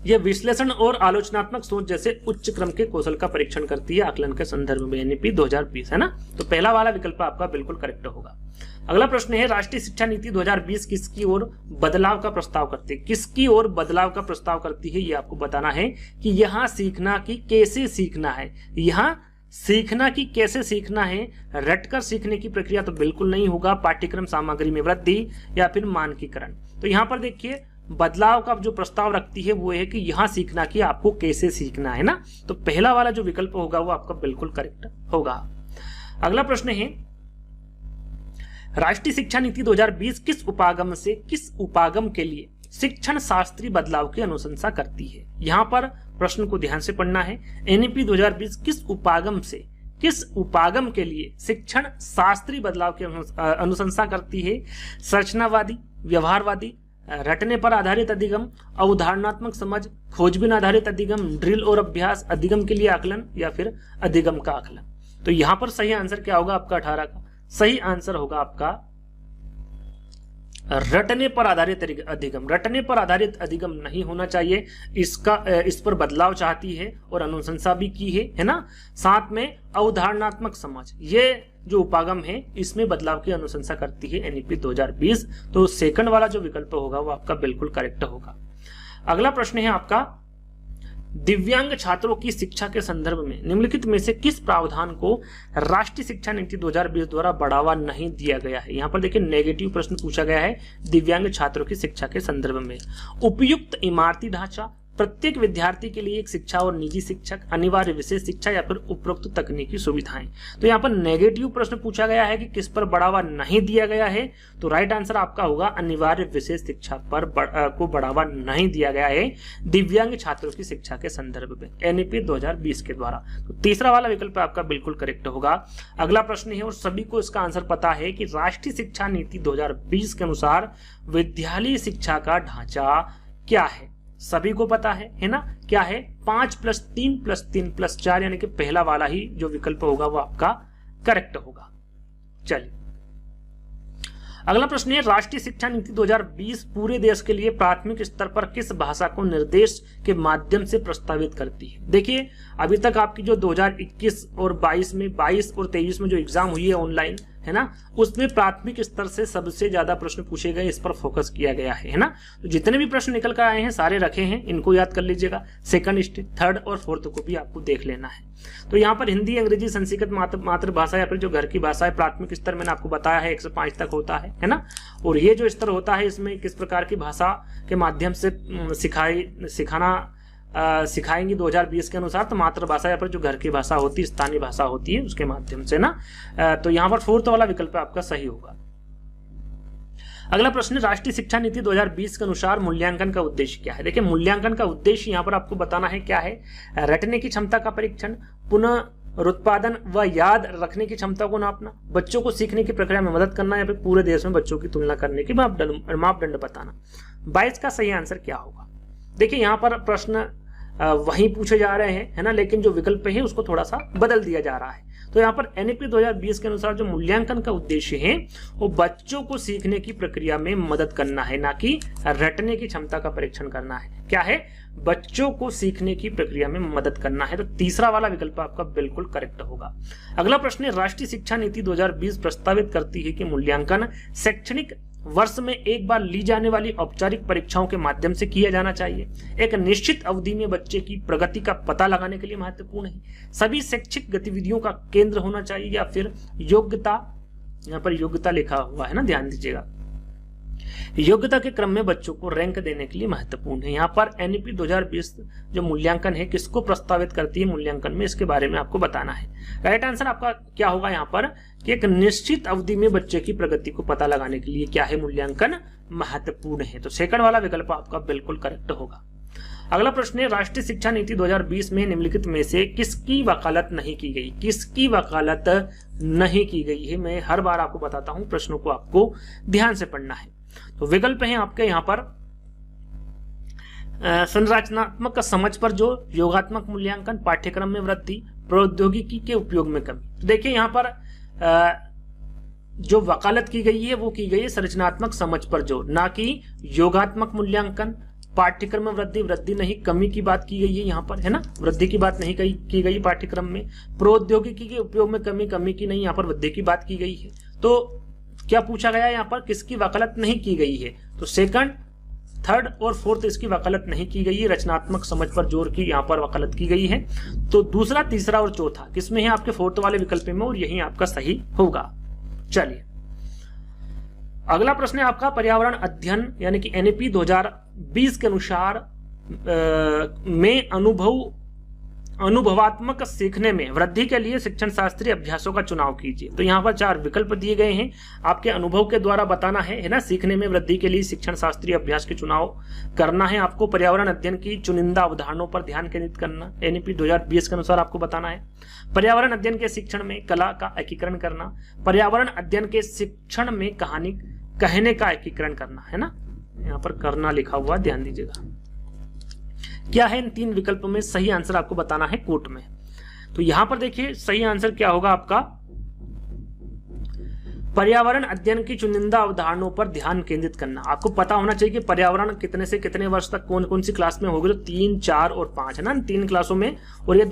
यह विश्लेषण और आलोचनात्मक सोच जैसे उच्च क्रम के कौशल का परीक्षण करती है आकलन के संदर्भ में एनईपी 2020, है ना। तो पहला वाला विकल्प आपका बिल्कुल करेक्ट होगा। अगला प्रश्न है, राष्ट्रीय शिक्षा नीति 2020 किसकी ओर बदलाव का प्रस्ताव करती है? किसकी ओर बदलाव का प्रस्ताव करती है ये आपको बताना है कि यहाँ सीखना की कैसे सीखना है, यहाँ सीखना की कैसे सीखना है। रटकर सीखने की प्रक्रिया तो बिल्कुल नहीं होगा, पाठ्यक्रम सामग्री में वृद्धि या फिर मानकीकरण। तो यहाँ पर देखिए बदलाव का जो प्रस्ताव रखती है वो है कि यहां सीखना कि आपको कैसे सीखना है ना। तो पहला वाला जो विकल्प होगा वो आपका बिल्कुल करेक्ट होगा। अगला प्रश्न है, राष्ट्रीय शिक्षा नीति 2020 किस उपागम के लिए शिक्षण शास्त्रीय बदलाव की अनुशंसा करती है? यहां पर प्रश्न को ध्यान से पढ़ना है। एनईपी 2020 किस उपागम के लिए शिक्षण शास्त्रीय बदलाव की अनुशंसा करती है? संरचनावादी, व्यवहारवादी, रटने पर आधारित अधिगम, अवधारणात्मक समझ, खोजबीन आधारित अधिगम, ड्रिल और अभ्यास, अधिगम के लिए आकलन या फिर अधिगम का आकलन। तो यहां पर सही आंसर क्या होगा आपका 18 का? सही आंसर होगा आपका रटने पर आधारित अधिगम, रटने पर आधारित अधिगम नहीं होना चाहिए, इस पर बदलाव चाहती है और अनुशंसा भी की है ना। साथ में अवधारणात्मक समझ, ये जो उपागम है इसमें बदलाव की अनुशंसा करती है एनईपी 2020। तो सेकंड वाला जो विकल्प होगा वो आपका बिल्कुल करेक्ट होगा। अगला प्रश्न है आपका, दिव्यांग छात्रों की शिक्षा के संदर्भ में निम्नलिखित में से किस प्रावधान को राष्ट्रीय शिक्षा नीति 2020 द्वारा बढ़ावा नहीं दिया गया है। यहाँ पर देखिए नेगेटिव प्रश्न पूछा गया है दिव्यांग छात्रों की शिक्षा के संदर्भ में। उपयुक्त इमारती ढांचा, प्रत्येक विद्यार्थी के लिए एक शिक्षा और निजी शिक्षक, अनिवार्य विशेष शिक्षा या फिर उपरोक्त तकनीकी सुविधाएं। तो यहाँ पर नेगेटिव प्रश्न पूछा गया है कि किस पर बढ़ावा नहीं दिया गया है। तो राइट आंसर आपका होगा अनिवार्य विशेष शिक्षा पर को बढ़ावा नहीं दिया गया है दिव्यांग छात्रों की शिक्षा के संदर्भ में एनईपी 2020 के द्वारा। तो तीसरा वाला विकल्प आपका बिल्कुल करेक्ट होगा। अगला प्रश्न है और सभी को इसका आंसर पता है कि राष्ट्रीय शिक्षा नीति 2020 के अनुसार विद्यालय शिक्षा का ढांचा क्या है। सभी को पता है ना, क्या है 5+3+3+4, यानी कि पहला वाला ही जो विकल्प होगा वो आपका करेक्ट होगा। चलिए अगला प्रश्न है, राष्ट्रीय शिक्षा नीति 2020 पूरे देश के लिए प्राथमिक स्तर पर किस भाषा को निर्देश के माध्यम से प्रस्तावित करती है। देखिए अभी तक आपकी जो 2021 और 22 में 22 और 23 में जो एग्जाम हुई है ऑनलाइन है ना, उसमें प्राथमिक स्तर से सबसे ज्यादा प्रश्न पूछे गए, इस पर फोकस किया गया है ना। तो जितने भी प्रश्न निकल कर आए हैं सारे रखे हैं, इनको याद कर लीजिएगा। सेकंड, थर्ड और फोर्थ को भी आपको देख लेना है। तो यहाँ पर हिंदी, अंग्रेजी, संस्कृत मातृभाषा या फिर जो घर की भाषा है प्राथमिक स्तर मैंने आपको बताया है 1 से 5 तक होता है ना। और ये जो स्तर होता है इसमें किस प्रकार की भाषा के माध्यम से सिखाएंगी 2020 के अनुसार, तो मातृभाषा या फिर जो घर की भाषा होती है, स्थानीय भाषा होती है, उसके माध्यम से ना। तो यहाँ पर फोर्थ वाला विकल्प आपका सही होगा। अगला प्रश्न, राष्ट्रीय शिक्षा नीति 2020 के अनुसार मूल्यांकन का उद्देश्य क्या है। देखिए मूल्यांकन का उद्देश्य यहाँ पर आपको बताना है क्या है, रटने की क्षमता का परीक्षण, पुनरुत्पादन व याद रखने की क्षमता को नापना, बच्चों को सीखने की प्रक्रिया में मदद करना या फिर पूरे देश में बच्चों की तुलना करने के मापदंड बताना। 22 का सही आंसर क्या होगा। देखिए यहाँ पर प्रश्न वहीं पूछे जा रहे हैं है ना, लेकिन जो विकल्प है उसको थोड़ा सा बदल दिया जा रहा है। तो यहाँ पर एनईपी 2020 के अनुसार जो मूल्यांकन का उद्देश्य है वो बच्चों को सीखने की प्रक्रिया में मदद करना है, ना कि रटने की क्षमता का परीक्षण करना है। क्या है, बच्चों को सीखने की प्रक्रिया में मदद करना है। तो तीसरा वाला विकल्प आपका बिल्कुल करेक्ट होगा। अगला प्रश्न है, राष्ट्रीय शिक्षा नीति 2020 प्रस्तावित करती है कि मूल्यांकन शैक्षणिक वर्ष में एक बार ली जाने वाली औपचारिक परीक्षाओं के माध्यम से किया जाना चाहिए, एक निश्चित अवधि में बच्चे की प्रगति का पता लगाने के लिए महत्वपूर्ण है, सभी शैक्षिक गतिविधियों का केंद्र होना चाहिए, या फिर योग्यता, यहाँ पर योग्यता लिखा हुआ है ना, ध्यान दीजिएगा, योग्यता के क्रम में बच्चों को रैंक देने के लिए महत्वपूर्ण है। यहाँ पर एनईपी 2020 जो मूल्यांकन है किसको प्रस्तावित करती है मूल्यांकन में, इसके बारे में आपको बताना है। राइट आंसर आपका क्या होगा यहाँ पर कि एक निश्चित अवधि में बच्चे की प्रगति को पता लगाने के लिए क्या है, मूल्यांकन महत्वपूर्ण है। तो सेकंड वाला विकल्प आपका बिल्कुल करेक्ट होगा। अगला प्रश्न है, राष्ट्रीय शिक्षा नीति 2020 में निम्नलिखित में से किसकी वकालत नहीं की गई। किसकी वकालत नहीं की गई है, मैं हर बार आपको बताता हूं, प्रश्नों को आपको ध्यान से पढ़ना है। तो विकल्प हैं आपके यहाँ पर संरचनात्मक समझ पर जोर, योगात्मक मूल्यांकन, पाठ्यक्रम में वृद्धि, प्रौद्योगिकी के उपयोग में कमी। तो देखिए यहाँ पर जो वकालत की गई है वो की गई है संरचनात्मक समझ पर जोर, ना कि योगात्मक मूल्यांकन, पाठ्यक्रम में वृद्धि नहीं, कमी की बात की गई है यहाँ पर है ना, वृद्धि की बात नहीं की गई पाठ्यक्रम में, प्रौद्योगिकी के उपयोग में कमी की नहीं, यहाँ पर वृद्धि की बात की गई है। तो क्या पूछा गया यहाँ पर, किसकी वकालत नहीं की गई है। तो सेकंड, थर्ड और फोर्थ इसकी वकालत नहीं की गई है, रचनात्मक समझ पर जोर की यहाँ पर वकालत की गई है। तो दूसरा, तीसरा और चौथा किसमें है, आपके फोर्थ वाले विकल्प में, और यही आपका सही होगा। चलिए अगला प्रश्न है आपका पर्यावरण अध्ययन यानी कि एनईपी 2020 के अनुसार में अनुभवात्मक सीखने में वृद्धि के लिए शिक्षण शास्त्रीय अभ्यासों का चुनाव कीजिए। तो यहाँ पर 4 विकल्प दिए गए हैं, आपके अनुभव के द्वारा बताना है ना, सीखने में वृद्धि के लिए शिक्षण शास्त्रीय अभ्यास के चुनाव करना है आपको, पर्यावरण अध्ययन की चुनिंदा अवधारणाओं पर ध्यान केंद्रित करना, एनईपी 2020 के अनुसार आपको बताना है, पर्यावरण अध्ययन के शिक्षण में कला का एकीकरण करना, पर्यावरण अध्ययन के शिक्षण में कहानी कहने का एकीकरण करना है ना, यहाँ पर करना लिखा हुआ, ध्यान दीजिएगा। क्या है इन 3 विकल्पों में सही आंसर आपको बताना है कोट में। तो यहां पर देखिए सही आंसर क्या होगा आपका, पर्यावरण अध्ययन की चुनिंदा अवधारणाओं पर ध्यान केंद्रित करना। आपको पता होना चाहिए कि पर्यावरण कितने से कितने वर्ष तक कौन कौन सी क्लास में होगी, तो 3, 4 और 5 है ना, 3 क्लासों में, और ये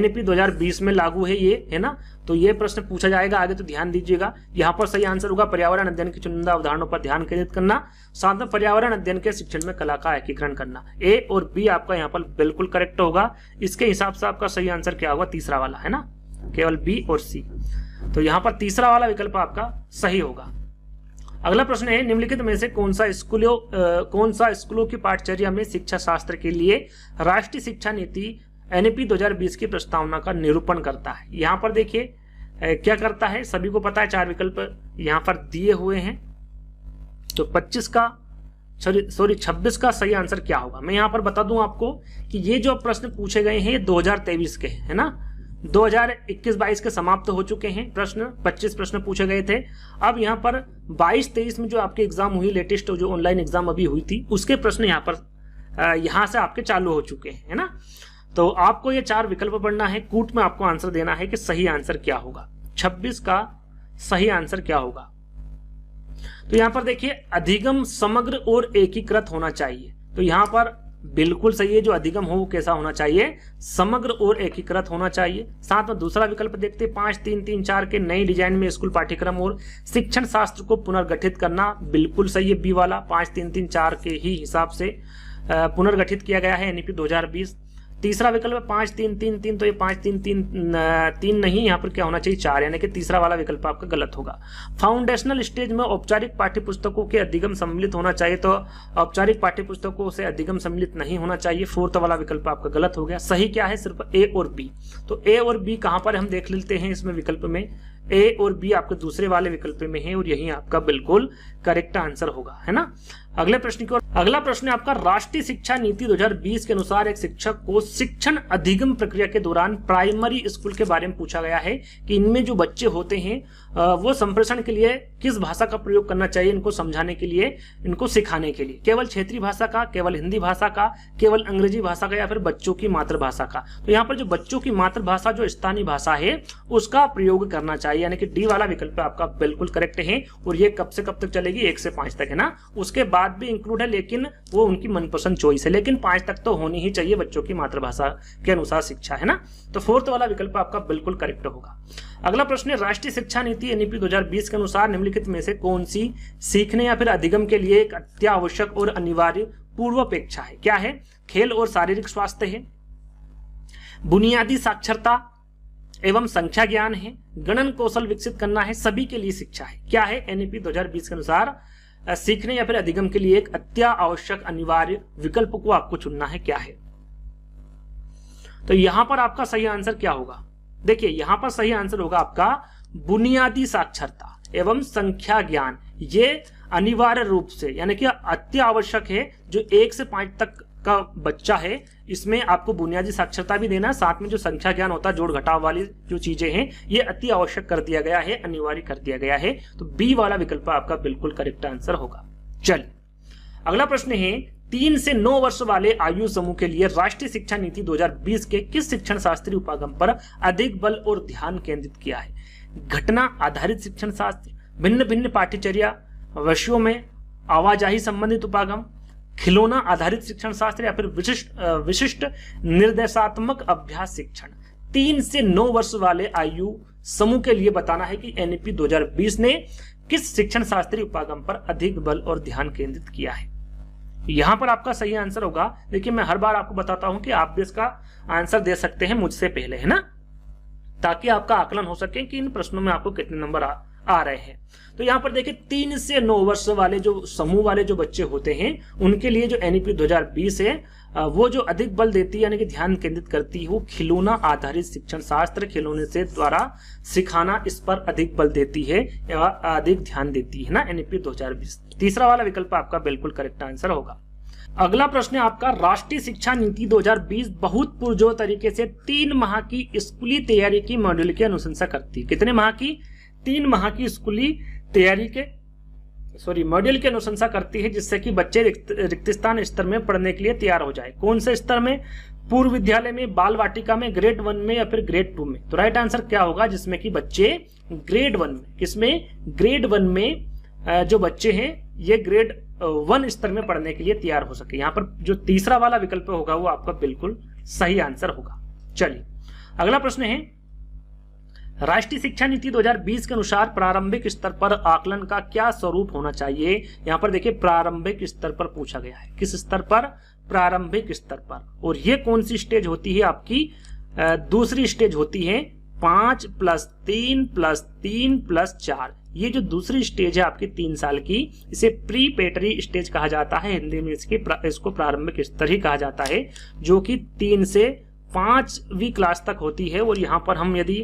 NEP 2020 में लागू है ये, है ना। तो ये प्रश्न पूछा जाएगा आगे, तो ध्यान दीजिएगा। यहाँ पर सही आंसर होगा पर्यावरण अध्ययन की चुनिंदा अवधारणाओं पर ध्यान केंद्रित करना, साथ में पर्यावरण अध्ययन के शिक्षण में कला का एकीकरण करना। A और B आपका यहाँ पर बिल्कुल करेक्ट होगा। इसके हिसाब से आपका सही आंसर क्या होगा, तीसरा वाला, है ना, केवल B और C। तो यहाँ पर तीसरा वाला विकल्प आपका सही होगा। अगला प्रश्न है, निम्नलिखित में से कौन सा स्कूलों की पाठचर्या में शिक्षा शास्त्र के लिए राष्ट्रीय शिक्षा नीति NEP 2020 की प्रस्तावना का निरूपण करता है। यहाँ पर देखिए क्या करता है, सभी को पता है, 4 विकल्प यहाँ पर दिए हुए हैं। तो 26 का सही आंसर क्या होगा, मैं यहाँ पर बता दूं आपको कि ये जो प्रश्न पूछे गए हैं ये 2023 के है ना, 2021-22 के समाप्त हो चुके हैं प्रश्न, 25 प्रश्न पूछे गए थे। अब यहाँ पर 22-23 में जो आपके एग्जाम हुई, लेटेस्ट जो ऑनलाइन एग्जाम अभी हुई थी, उसके प्रश्न यहाँ से आपके चालू हो चुके हैं, है ना। तो आपको ये 4 विकल्प पढ़ना है, कूट में आपको आंसर देना है कि सही आंसर क्या होगा। 26 का सही आंसर क्या होगा, तो यहाँ पर देखिए अधिगम समग्र और एकीकृत होना चाहिए। तो यहाँ पर बिल्कुल सही है, जो अधिगम हो वो कैसा होना चाहिए, समग्र और एकीकृत होना चाहिए। साथ में दूसरा विकल्प देखते हैं, 5-3-3-4 के नई डिजाइन में स्कूल पाठ्यक्रम और शिक्षण शास्त्र को पुनर्गठित करना, बिल्कुल सही है B वाला, 5-3-3-4 के ही हिसाब से पुनर्गठित किया गया है NEP 2020। तीसरा विकल्प 5-3-3-3, तो ये 5-3-3-3 नहीं, यहाँ पर क्या होना चाहिए 4, यानी कि तीसरा वाला विकल्प आपका गलत होगा। फाउंडेशनल स्टेज में औपचारिक पाठ्यपुस्तकों के अधिगम सम्मिलित होना चाहिए, तो औपचारिक पाठ्यपुस्तकों से अधिगम सम्मिलित नहीं होना चाहिए, 4th वाला विकल्प आपका गलत हो गया। सही क्या है, सिर्फ A और B। तो A और B कहां पर हम देख लेते हैं इसमें विकल्प में, A और B आपके दूसरे वाले विकल्प में है, और यही आपका बिल्कुल करेक्ट आंसर होगा, है ना। अगले प्रश्न की ओर, अगला प्रश्न है आपका, राष्ट्रीय शिक्षा नीति 2020 के अनुसार एक शिक्षक को शिक्षण अधिगम प्रक्रिया के दौरान प्राइमरी स्कूल के बारे में पूछा गया है कि इनमें जो बच्चे होते हैं वो संप्रेषण के लिए किस भाषा का प्रयोग करना चाहिए, इनको समझाने के लिए, इनको सिखाने के लिए, केवल क्षेत्रीय भाषा का, केवल हिंदी भाषा का, केवल अंग्रेजी भाषा का, या फिर बच्चों की मातृभाषा का। तो यहाँ पर जो बच्चों की मातृभाषा जो स्थानीय भाषा है उसका प्रयोग करना चाहिए, यानी कि D वाला विकल्प आपका बिल्कुल करेक्ट है। और ये कब से कब तक चलेगी, 1 से 5 तक, है ना। उसके बाद भी इंक्लूड है, लेकिन वो उनकी मनपसंद चॉइस है, लेकिन 5 तक तो होनी ही चाहिए बच्चों की मातृभाषा के अनुसार शिक्षा, है ना। तो 4th वाला विकल्प आपका बिल्कुल करेक्ट होगा। अगला प्रश्न है, राष्ट्रीय शिक्षा नीति NEP 2020 के अनुसार निम्नलिखित में से कौन सी सीखने या फिर अधिगम के लिए एक अत्यावश्यक और अनिवार्य पूर्वापेक्षा है। क्या है, खेल और शारीरिक स्वास्थ्य है, बुनियादी साक्षरता एवं संख्या ज्ञान है, गणन कौशल विकसित करना है, सभी के लिए शिक्षा है। क्या है, NEP 2020 के अनुसार सीखने या फिर अधिगम के लिए एक अत्यावश्यक अनिवार्य विकल्प को आपको चुनना है, क्या है। तो यहां पर आपका सही आंसर क्या होगा, देखिए यहां पर सही आंसर होगा आपका बुनियादी साक्षरता एवं संख्या ज्ञान। ये अनिवार्य रूप से, यानी कि अति आवश्यक है, जो 1 से 5 तक का बच्चा है इसमें आपको बुनियादी साक्षरता भी देना, साथ में जो संख्या ज्ञान होता है, जोड़ घटाव वाली जो चीजें हैं, ये अति आवश्यक कर दिया गया है, अनिवार्य कर दिया गया है। तो B वाला विकल्प आपका बिल्कुल करेक्ट आंसर होगा। चलिए अगला प्रश्न है, 3 से 9 वर्ष वाले आयु समूह के लिए राष्ट्रीय शिक्षा नीति 2020 के किस शिक्षण शास्त्रीय उपागम पर अधिक बल और ध्यान केंद्रित किया है। घटना आधारित शिक्षण शास्त्र, भिन्न भिन्न पाठ्यचर्या विषयों में आवाजाही संबंधित उपागम, खिलौना आधारित शिक्षण शास्त्र, या फिर विशिष्ट निर्देशात्मक अभ्यास शिक्षण। 3 से 9 वर्ष वाले आयु समूह के लिए बताना है कि NEP 2020 ने किस शिक्षण शास्त्रीय उपागम पर अधिक बल और ध्यान केंद्रित किया है। यहां पर आपका सही आंसर होगा, देखिए मैं हर बार आपको बताता हूं कि आप भी इसका आंसर दे सकते हैं मुझसे पहले, है ना, ताकि आपका आकलन हो सके कि इन प्रश्नों में आपको कितने नंबर आ रहे हैं। तो यहाँ पर देखिए 3 से 9 वर्ष वाले जो समूह वाले जो बच्चे होते हैं उनके लिए जो NEP 2020 है वो जो अधिक बल देती है, यानी कि ध्यान केंद्रित करती है, वो खिलौना आधारित शिक्षण शास्त्र, खिलौने से द्वारा सिखाना, इस पर अधिक बल देती है या अधिक ध्यान देती है ना NEP 2020। तीसरा वाला विकल्प आपका बिल्कुल करेक्ट आंसर होगा। अगला प्रश्न है आपका, राष्ट्रीय शिक्षा नीति 2020 बहुत पुरजोर तरीके से 3 माह की स्कूली तैयारी की मॉड्यूल की अनुशंसा करती है। कितने माह की, 3 माह की स्कूली तैयारी के मॉड्यूल की अनुशंसा करती है, जिससे कि बच्चे रिक्त स्थान स्तर में पढ़ने के लिए तैयार हो जाए। कौन से स्तर में, पूर्व विद्यालय में, बाल वाटिका में, ग्रेड 1 में या फिर ग्रेड 2 में। तो राइट आंसर क्या होगा, जिसमें कि बच्चे ग्रेड 1 में, किसमें, ग्रेड 1 में जो बच्चे हैं ये ग्रेड 1 स्तर में पढ़ने के लिए तैयार हो सके। यहाँ पर जो तीसरा वाला विकल्प होगा वो आपका बिल्कुल सही आंसर होगा। चलिए अगला प्रश्न है, राष्ट्रीय शिक्षा नीति 2020 के अनुसार प्रारंभिक स्तर पर आकलन का क्या स्वरूप होना चाहिए। यहाँ पर देखिए प्रारंभिक स्तर पर पूछा गया है, किस स्तर पर, प्रारंभिक स्तर पर। और ये कौन सी स्टेज होती है, आपकी दूसरी स्टेज होती है 5 + 3 + 3 + 4। ये जो दूसरी स्टेज है आपकी 3 साल की, इसे प्रीपेटरी स्टेज कहा जाता है। हिंदी में इसको प्रारंभिक स्तर ही कहा जाता है, जो कि 3 से 5वीं क्लास तक होती है। और यहाँ पर हम यदि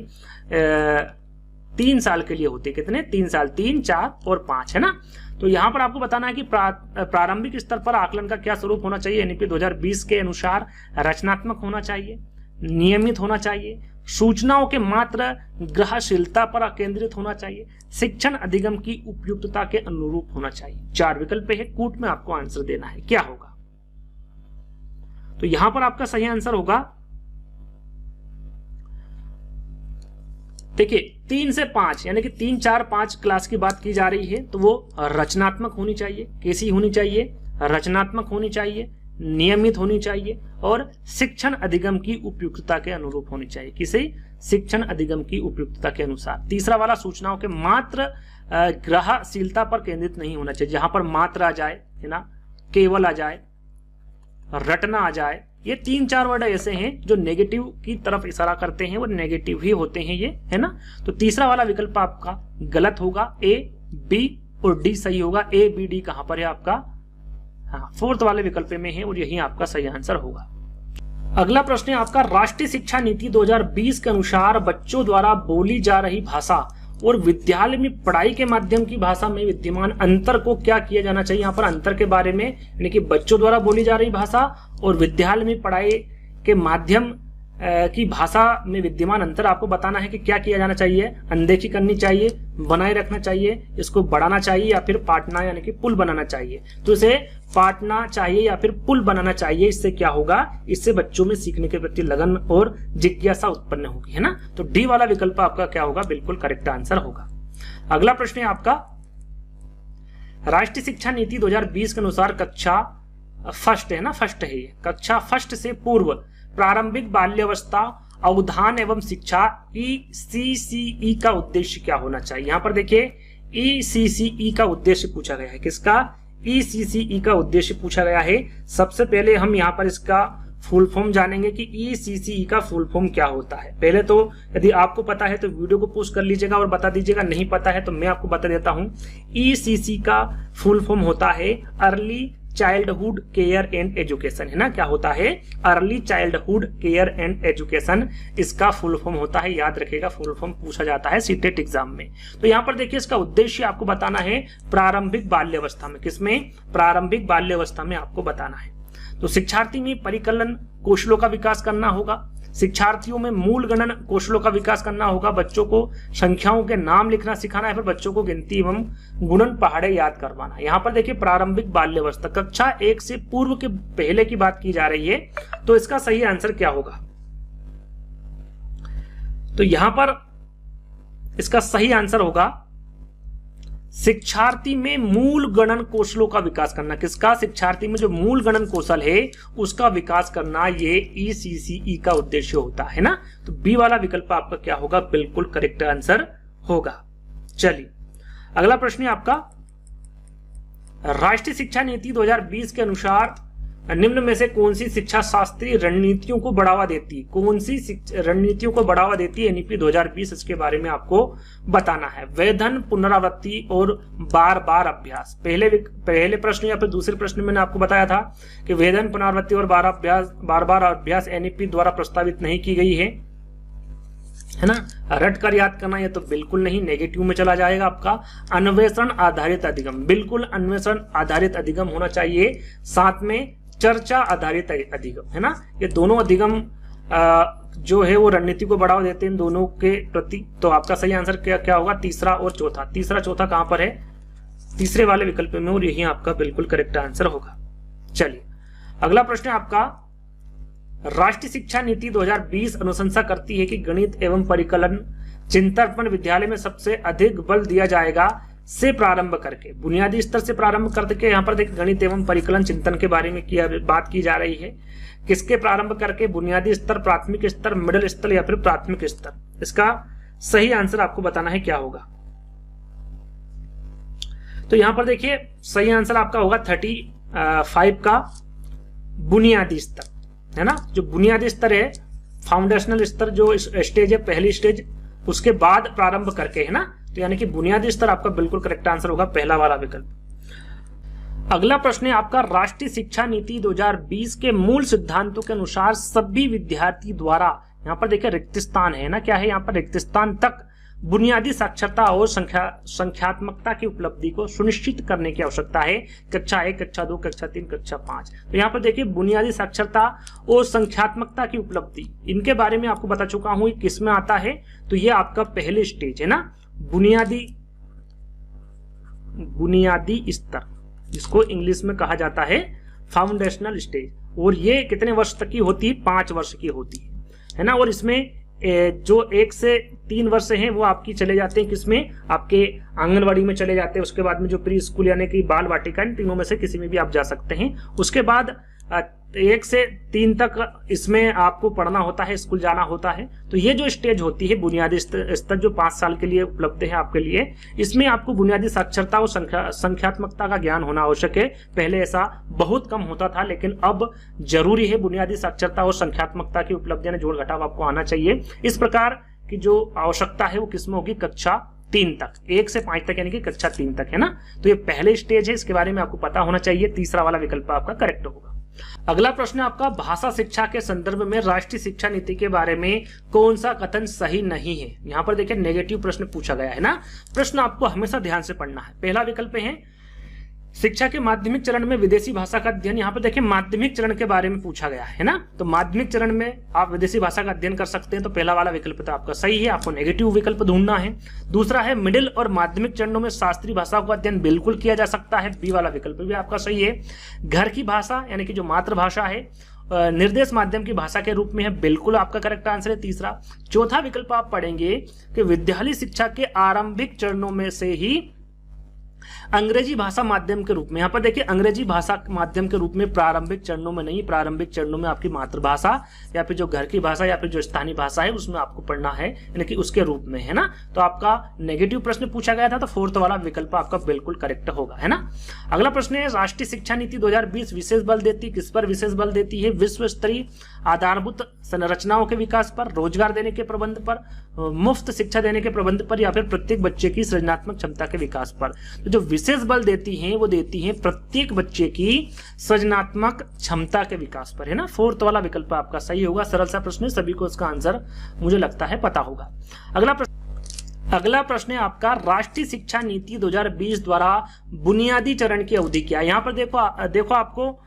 3 साल के लिए होते, कितने, 3 साल, 3, 4 और 5, है ना। तो यहाँ पर आपको बताना है कि प्रारंभिक स्तर पर आकलन का क्या स्वरूप होना चाहिए। एनईपी 2020 के अनुसार रचनात्मक होना चाहिए, नियमित होना चाहिए, सूचनाओं के मात्र ग्रहणशीलता पर केंद्रित होना चाहिए, शिक्षण अधिगम की उपयुक्तता के अनुरूप होना चाहिए। 4 विकल्प है, कूट में आपको आंसर देना है, क्या होगा। तो यहां पर आपका सही आंसर होगा, देखिए 3 से 5 यानी कि 3, 4, 5 क्लास की बात की जा रही है, तो वो रचनात्मक होनी चाहिए। कैसी होनी चाहिए, रचनात्मक होनी चाहिए, नियमित होनी चाहिए और शिक्षण अधिगम की उपयुक्तता के अनुरूप होनी चाहिए। किसे, शिक्षण अधिगम की उपयुक्तता के अनुसार। तीसरा वाला सूचनाओं के मात्र ग्रहणशीलता पर केंद्रित नहीं होना चाहिए, जहां पर मात्र आ जाए, है ना, केवल आ जाए, रटना आ जाए। ये 3-4 वर्ड ऐसे हैं जो नेगेटिव की तरफ इशारा करते हैं, वो नेगेटिव ही होते हैं ये, है ना। तो तीसरा वाला विकल्प आपका गलत होगा, ए, बी और डी सही होगा। ए, बी, डी कहां पर है आपका, हाँ 4th वाले विकल्प में है और यही आपका सही आंसर होगा। अगला प्रश्न है आपका, राष्ट्रीय शिक्षा नीति 2020 के अनुसार बच्चों द्वारा बोली जा रही भाषा और विद्यालय में पढ़ाई के माध्यम की भाषा में विद्यमान अंतर को क्या किया जाना चाहिए। यहाँ पर अंतर के बारे में, यानी कि बच्चों द्वारा बोली जा रही भाषा और विद्यालय में पढ़ाई के माध्यम की भाषा में विद्यमान अंतर आपको बताना है कि क्या किया जाना चाहिए। अनदेखी करनी चाहिए, बनाए रखना चाहिए, इसको बढ़ाना चाहिए या फिर पाटना यानी कि पुल बनाना चाहिए। तो इसे पाटना चाहिए या फिर पुल बनाना चाहिए। इससे क्या होगा, इससे बच्चों में सीखने के प्रति लगन और जिज्ञासा उत्पन्न होगी, है ना। तो डी वाला विकल्प आपका क्या होगा, बिल्कुल करेक्ट आंसर होगा। अगला प्रश्न है आपका, राष्ट्रीय शिक्षा नीति 2020 के अनुसार कक्षा फर्स्ट है ना, फर्स्ट है ये, कक्षा फर्स्ट से पूर्व प्रारंभिक बाल्यावस्था अवधान एवं शिक्षा ECCE का उद्देश्य क्या होना चाहिए। यहां पर देखिए ECCE का उद्देश्य पूछा गया है, किसका, ECCE का उद्देश्य पूछा गया है। सबसे पहले हम यहां पर इसका फुल फॉर्म जानेंगे कि ECCE का फुल फॉर्म क्या होता है। पहले तो यदि आपको पता है तो वीडियो को पोस्ट कर लीजिएगा और बता दीजिएगा, नहीं पता है तो मैं आपको बता देता हूं। ECCE का फुल फॉर्म होता है early childhood care and education, है ना। क्या होता है, early childhood care and education, इसका फुल फॉर्म होता है। याद रखिएगा, फुल फॉर्म पूछा जाता है सीटेट एग्जाम में। तो यहाँ पर देखिए इसका उद्देश्य आपको बताना है प्रारंभिक बाल्यावस्था में, किसमें, प्रारंभिक बाल्यावस्था में आपको बताना है। तो शिक्षार्थी में परिकलन कौशलों का विकास करना होगा, शिक्षार्थियों में मूल गणन कौशलों का विकास करना होगा, बच्चों को संख्याओं के नाम लिखना सिखाना है, फिर बच्चों को गिनती एवं गुणन पहाड़े याद करवाना। यहाँ पर देखिए प्रारंभिक बाल्यावस्था कक्षा 1 से पूर्व के पहले की बात की जा रही है, तो इसका सही आंसर क्या होगा। तो यहां पर इसका सही आंसर होगा शिक्षार्थी में मूल गणन कौशलों का विकास करना। किसका, शिक्षार्थी में जो मूल गणन कौशल है उसका विकास करना, ये ECCE का उद्देश्य होता है ना। तो बी वाला विकल्प आपका क्या होगा, बिल्कुल करेक्ट आंसर होगा। चलिए अगला प्रश्न है आपका, राष्ट्रीय शिक्षा नीति 2020 के अनुसार निम्न में से कौन सी शिक्षा शास्त्रीय रणनीतियों को बढ़ावा देती है, कौन सी रणनीतियों को बढ़ावा देती है एनईपी 2020, इसके बारे में आपको बताना है। वेधन, पुनरावृत्ति और बार बार अभ्यास। पहले प्रश्न या फिर दूसरे प्रश्न में मैंने आपको बताया था कि वेधन, पुनरावृत्ति और बार बार अभ्यास एनईपी द्वारा प्रस्तावित नहीं की गई है ना। रट कर याद करना ये तो बिल्कुल नहीं, नेगेटिव में चला जाएगा आपका। अन्वेषण आधारित अधिगम, बिल्कुल अन्वेषण आधारित अधिगम होना चाहिए। साथ में चर्चा आधारित अधिगम, है ना। ये दोनों अधिगम जो है वो रणनीति को बढ़ावा देते हैं दोनों के प्रति। तो आपका सही आंसर क्या होगा, तीसरा और चौथा। तीसरा चौथा कहां पर है, तीसरे वाले विकल्प में, और यही आपका बिल्कुल करेक्ट आंसर होगा। चलिए अगला प्रश्न आपका, राष्ट्रीय शिक्षा नीति 2020 अनुशंसा करती है कि गणित एवं परिकलन चिंतन पर विद्यालय में सबसे अधिक बल दिया जाएगा से प्रारंभ करके, बुनियादी स्तर से प्रारंभ करके यहाँ पर देखिए गणित एवं परिकलन चिंतन के बारे में बात की जा रही है। किसके प्रारंभ करके? बुनियादी स्तर, प्राथमिक स्तर, मिडिल स्तर या फिर प्राथमिक स्तर। इसका सही आंसर आपको बताना है क्या होगा। तो यहां पर देखिए सही आंसर आपका होगा 35 का बुनियादी स्तर, है ना। जो बुनियादी स्तर है, फाउंडेशनल स्तर जो स्टेज है, पहली स्टेज, उसके बाद प्रारंभ करके, है ना। तो यानी कि बुनियादी स्तर आपका बिल्कुल करेक्ट आंसर होगा, पहला वाला विकल्प। अगला प्रश्न है आपका, राष्ट्रीय शिक्षा नीति 2020 के मूल सिद्धांतों के अनुसार सभी विद्यार्थी द्वारा, यहाँ पर देखिए रिक्त स्थान है ना, क्या है यहाँ पर रिक्त स्थान तक बुनियादी साक्षरता और संख्यात्मकता की उपलब्धि को सुनिश्चित करने की आवश्यकता है। कक्षा 1, कक्षा 2, कक्षा 3, कक्षा 5। तो यहाँ पर देखिए बुनियादी साक्षरता और संख्यात्मकता की उपलब्धि, इनके बारे में आपको बता चुका हूं किस में आता है। तो ये आपका पहली स्टेज है ना, बुनियादी स्तर, जिसको इंग्लिश में कहा जाता है फाउंडेशनल स्टेज। और ये कितने वर्ष तक की होती है? 5 वर्ष की होती है ना। और इसमें जो 1 से 3 वर्ष हैं वो आपकी चले जाते हैं किसमें? आपके आंगनवाड़ी में चले जाते हैं। उसके बाद में जो प्री स्कूल यानी कि बाल वाटिका, इन तीनों में से किसी में भी आप जा सकते हैं। उसके बाद 1 से 3 तक इसमें आपको पढ़ना होता है, स्कूल जाना होता है। तो ये जो स्टेज होती है बुनियादी स्तर, जो 5 साल के लिए उपलब्ध है आपके लिए, इसमें आपको बुनियादी साक्षरता और संख्यात्मकता का ज्ञान होना आवश्यक है। पहले ऐसा बहुत कम होता था, लेकिन अब जरूरी है बुनियादी साक्षरता और संख्यात्मकता की उपलब्धि ने जोड़ घटाव आपको आना चाहिए। इस प्रकार की जो आवश्यकता है वो किसमें होगी? कक्षा 3 तक, 1 से 5 तक यानी कि कक्षा 3 तक, है ना। तो ये पहले स्टेज है, इसके बारे में आपको पता होना चाहिए। तीसरा वाला विकल्प आपका करेक्ट होगा। अगला प्रश्न आपका, भाषा शिक्षा के संदर्भ में राष्ट्रीय शिक्षा नीति के बारे में कौन सा कथन सही नहीं है? यहां पर देखिए नेगेटिव प्रश्न पूछा गया है ना। प्रश्न आपको हमेशा ध्यान से पढ़ना है। पहला विकल्प है, शिक्षा के माध्यमिक चरण में विदेशी भाषा का अध्ययन। यहाँ पर देखिए माध्यमिक चरण के बारे में पूछा गया है ना। तो माध्यमिक चरण में आप विदेशी भाषा का अध्ययन कर सकते हैं। तो पहला वाला विकल्प तो आपका सही है, आपको नेगेटिव विकल्प ढूंढना है। दूसरा है, मिडिल और माध्यमिक चरणों में शास्त्रीय भाषा का अध्ययन बिल्कुल किया जा सकता है। बी वाला विकल्प भी आपका सही है। घर की भाषा यानी कि जो मातृभाषा है निर्देश माध्यम की भाषा के रूप में है, बिल्कुल आपका करेक्ट आंसर है तीसरा। चौथा विकल्प आप पढ़ेंगे कि विद्यालय शिक्षा के आरंभिक चरणों में से ही अंग्रेजी भाषा माध्यम के रूप में, यहाँ पर देखिए अंग्रेजी भाषा माध्यम के रूप में, प्रारंभिक चरणों में नहीं, प्रारंभिक चरणों में आपकी मातृभाषा या फिर जो घर की भाषा या फिर जो स्थानीय भाषा है उसमें आपको पढ़ना है, यानी कि उसके रूप में, है ना। तो आपका नेगेटिव प्रश्न पूछा गया था, तो फोर्थ वाला विकल्प आपका बिल्कुल करेक्ट होगा, है ना। अगला प्रश्न है, राष्ट्रीय शिक्षा नीति 2020 विशेष बल देती, किस पर विशेष बल देती है? विश्व स्तरीय आधारभूत संरचनाओं के विकास पर, रोजगार देने के प्रबंध पर, मुफ्त शिक्षा देने के प्रबंध पर, या फिर प्रत्येक बच्चे की सृजनात्मक क्षमता के विकास पर। तो जो विशेष बल देती हैं वो देती हैं प्रत्येक बच्चे की सृजनात्मक क्षमता के विकास पर, है ना। फोर्थ वाला विकल्प आपका सही होगा। सरल सा प्रश्न है, सभी को इसका आंसर मुझे लगता है पता होगा। अगला प्रश्न है आपका, राष्ट्रीय शिक्षा नीति 2020 द्वारा बुनियादी चरण की अवधि क्या है? यहाँ पर देखो आपको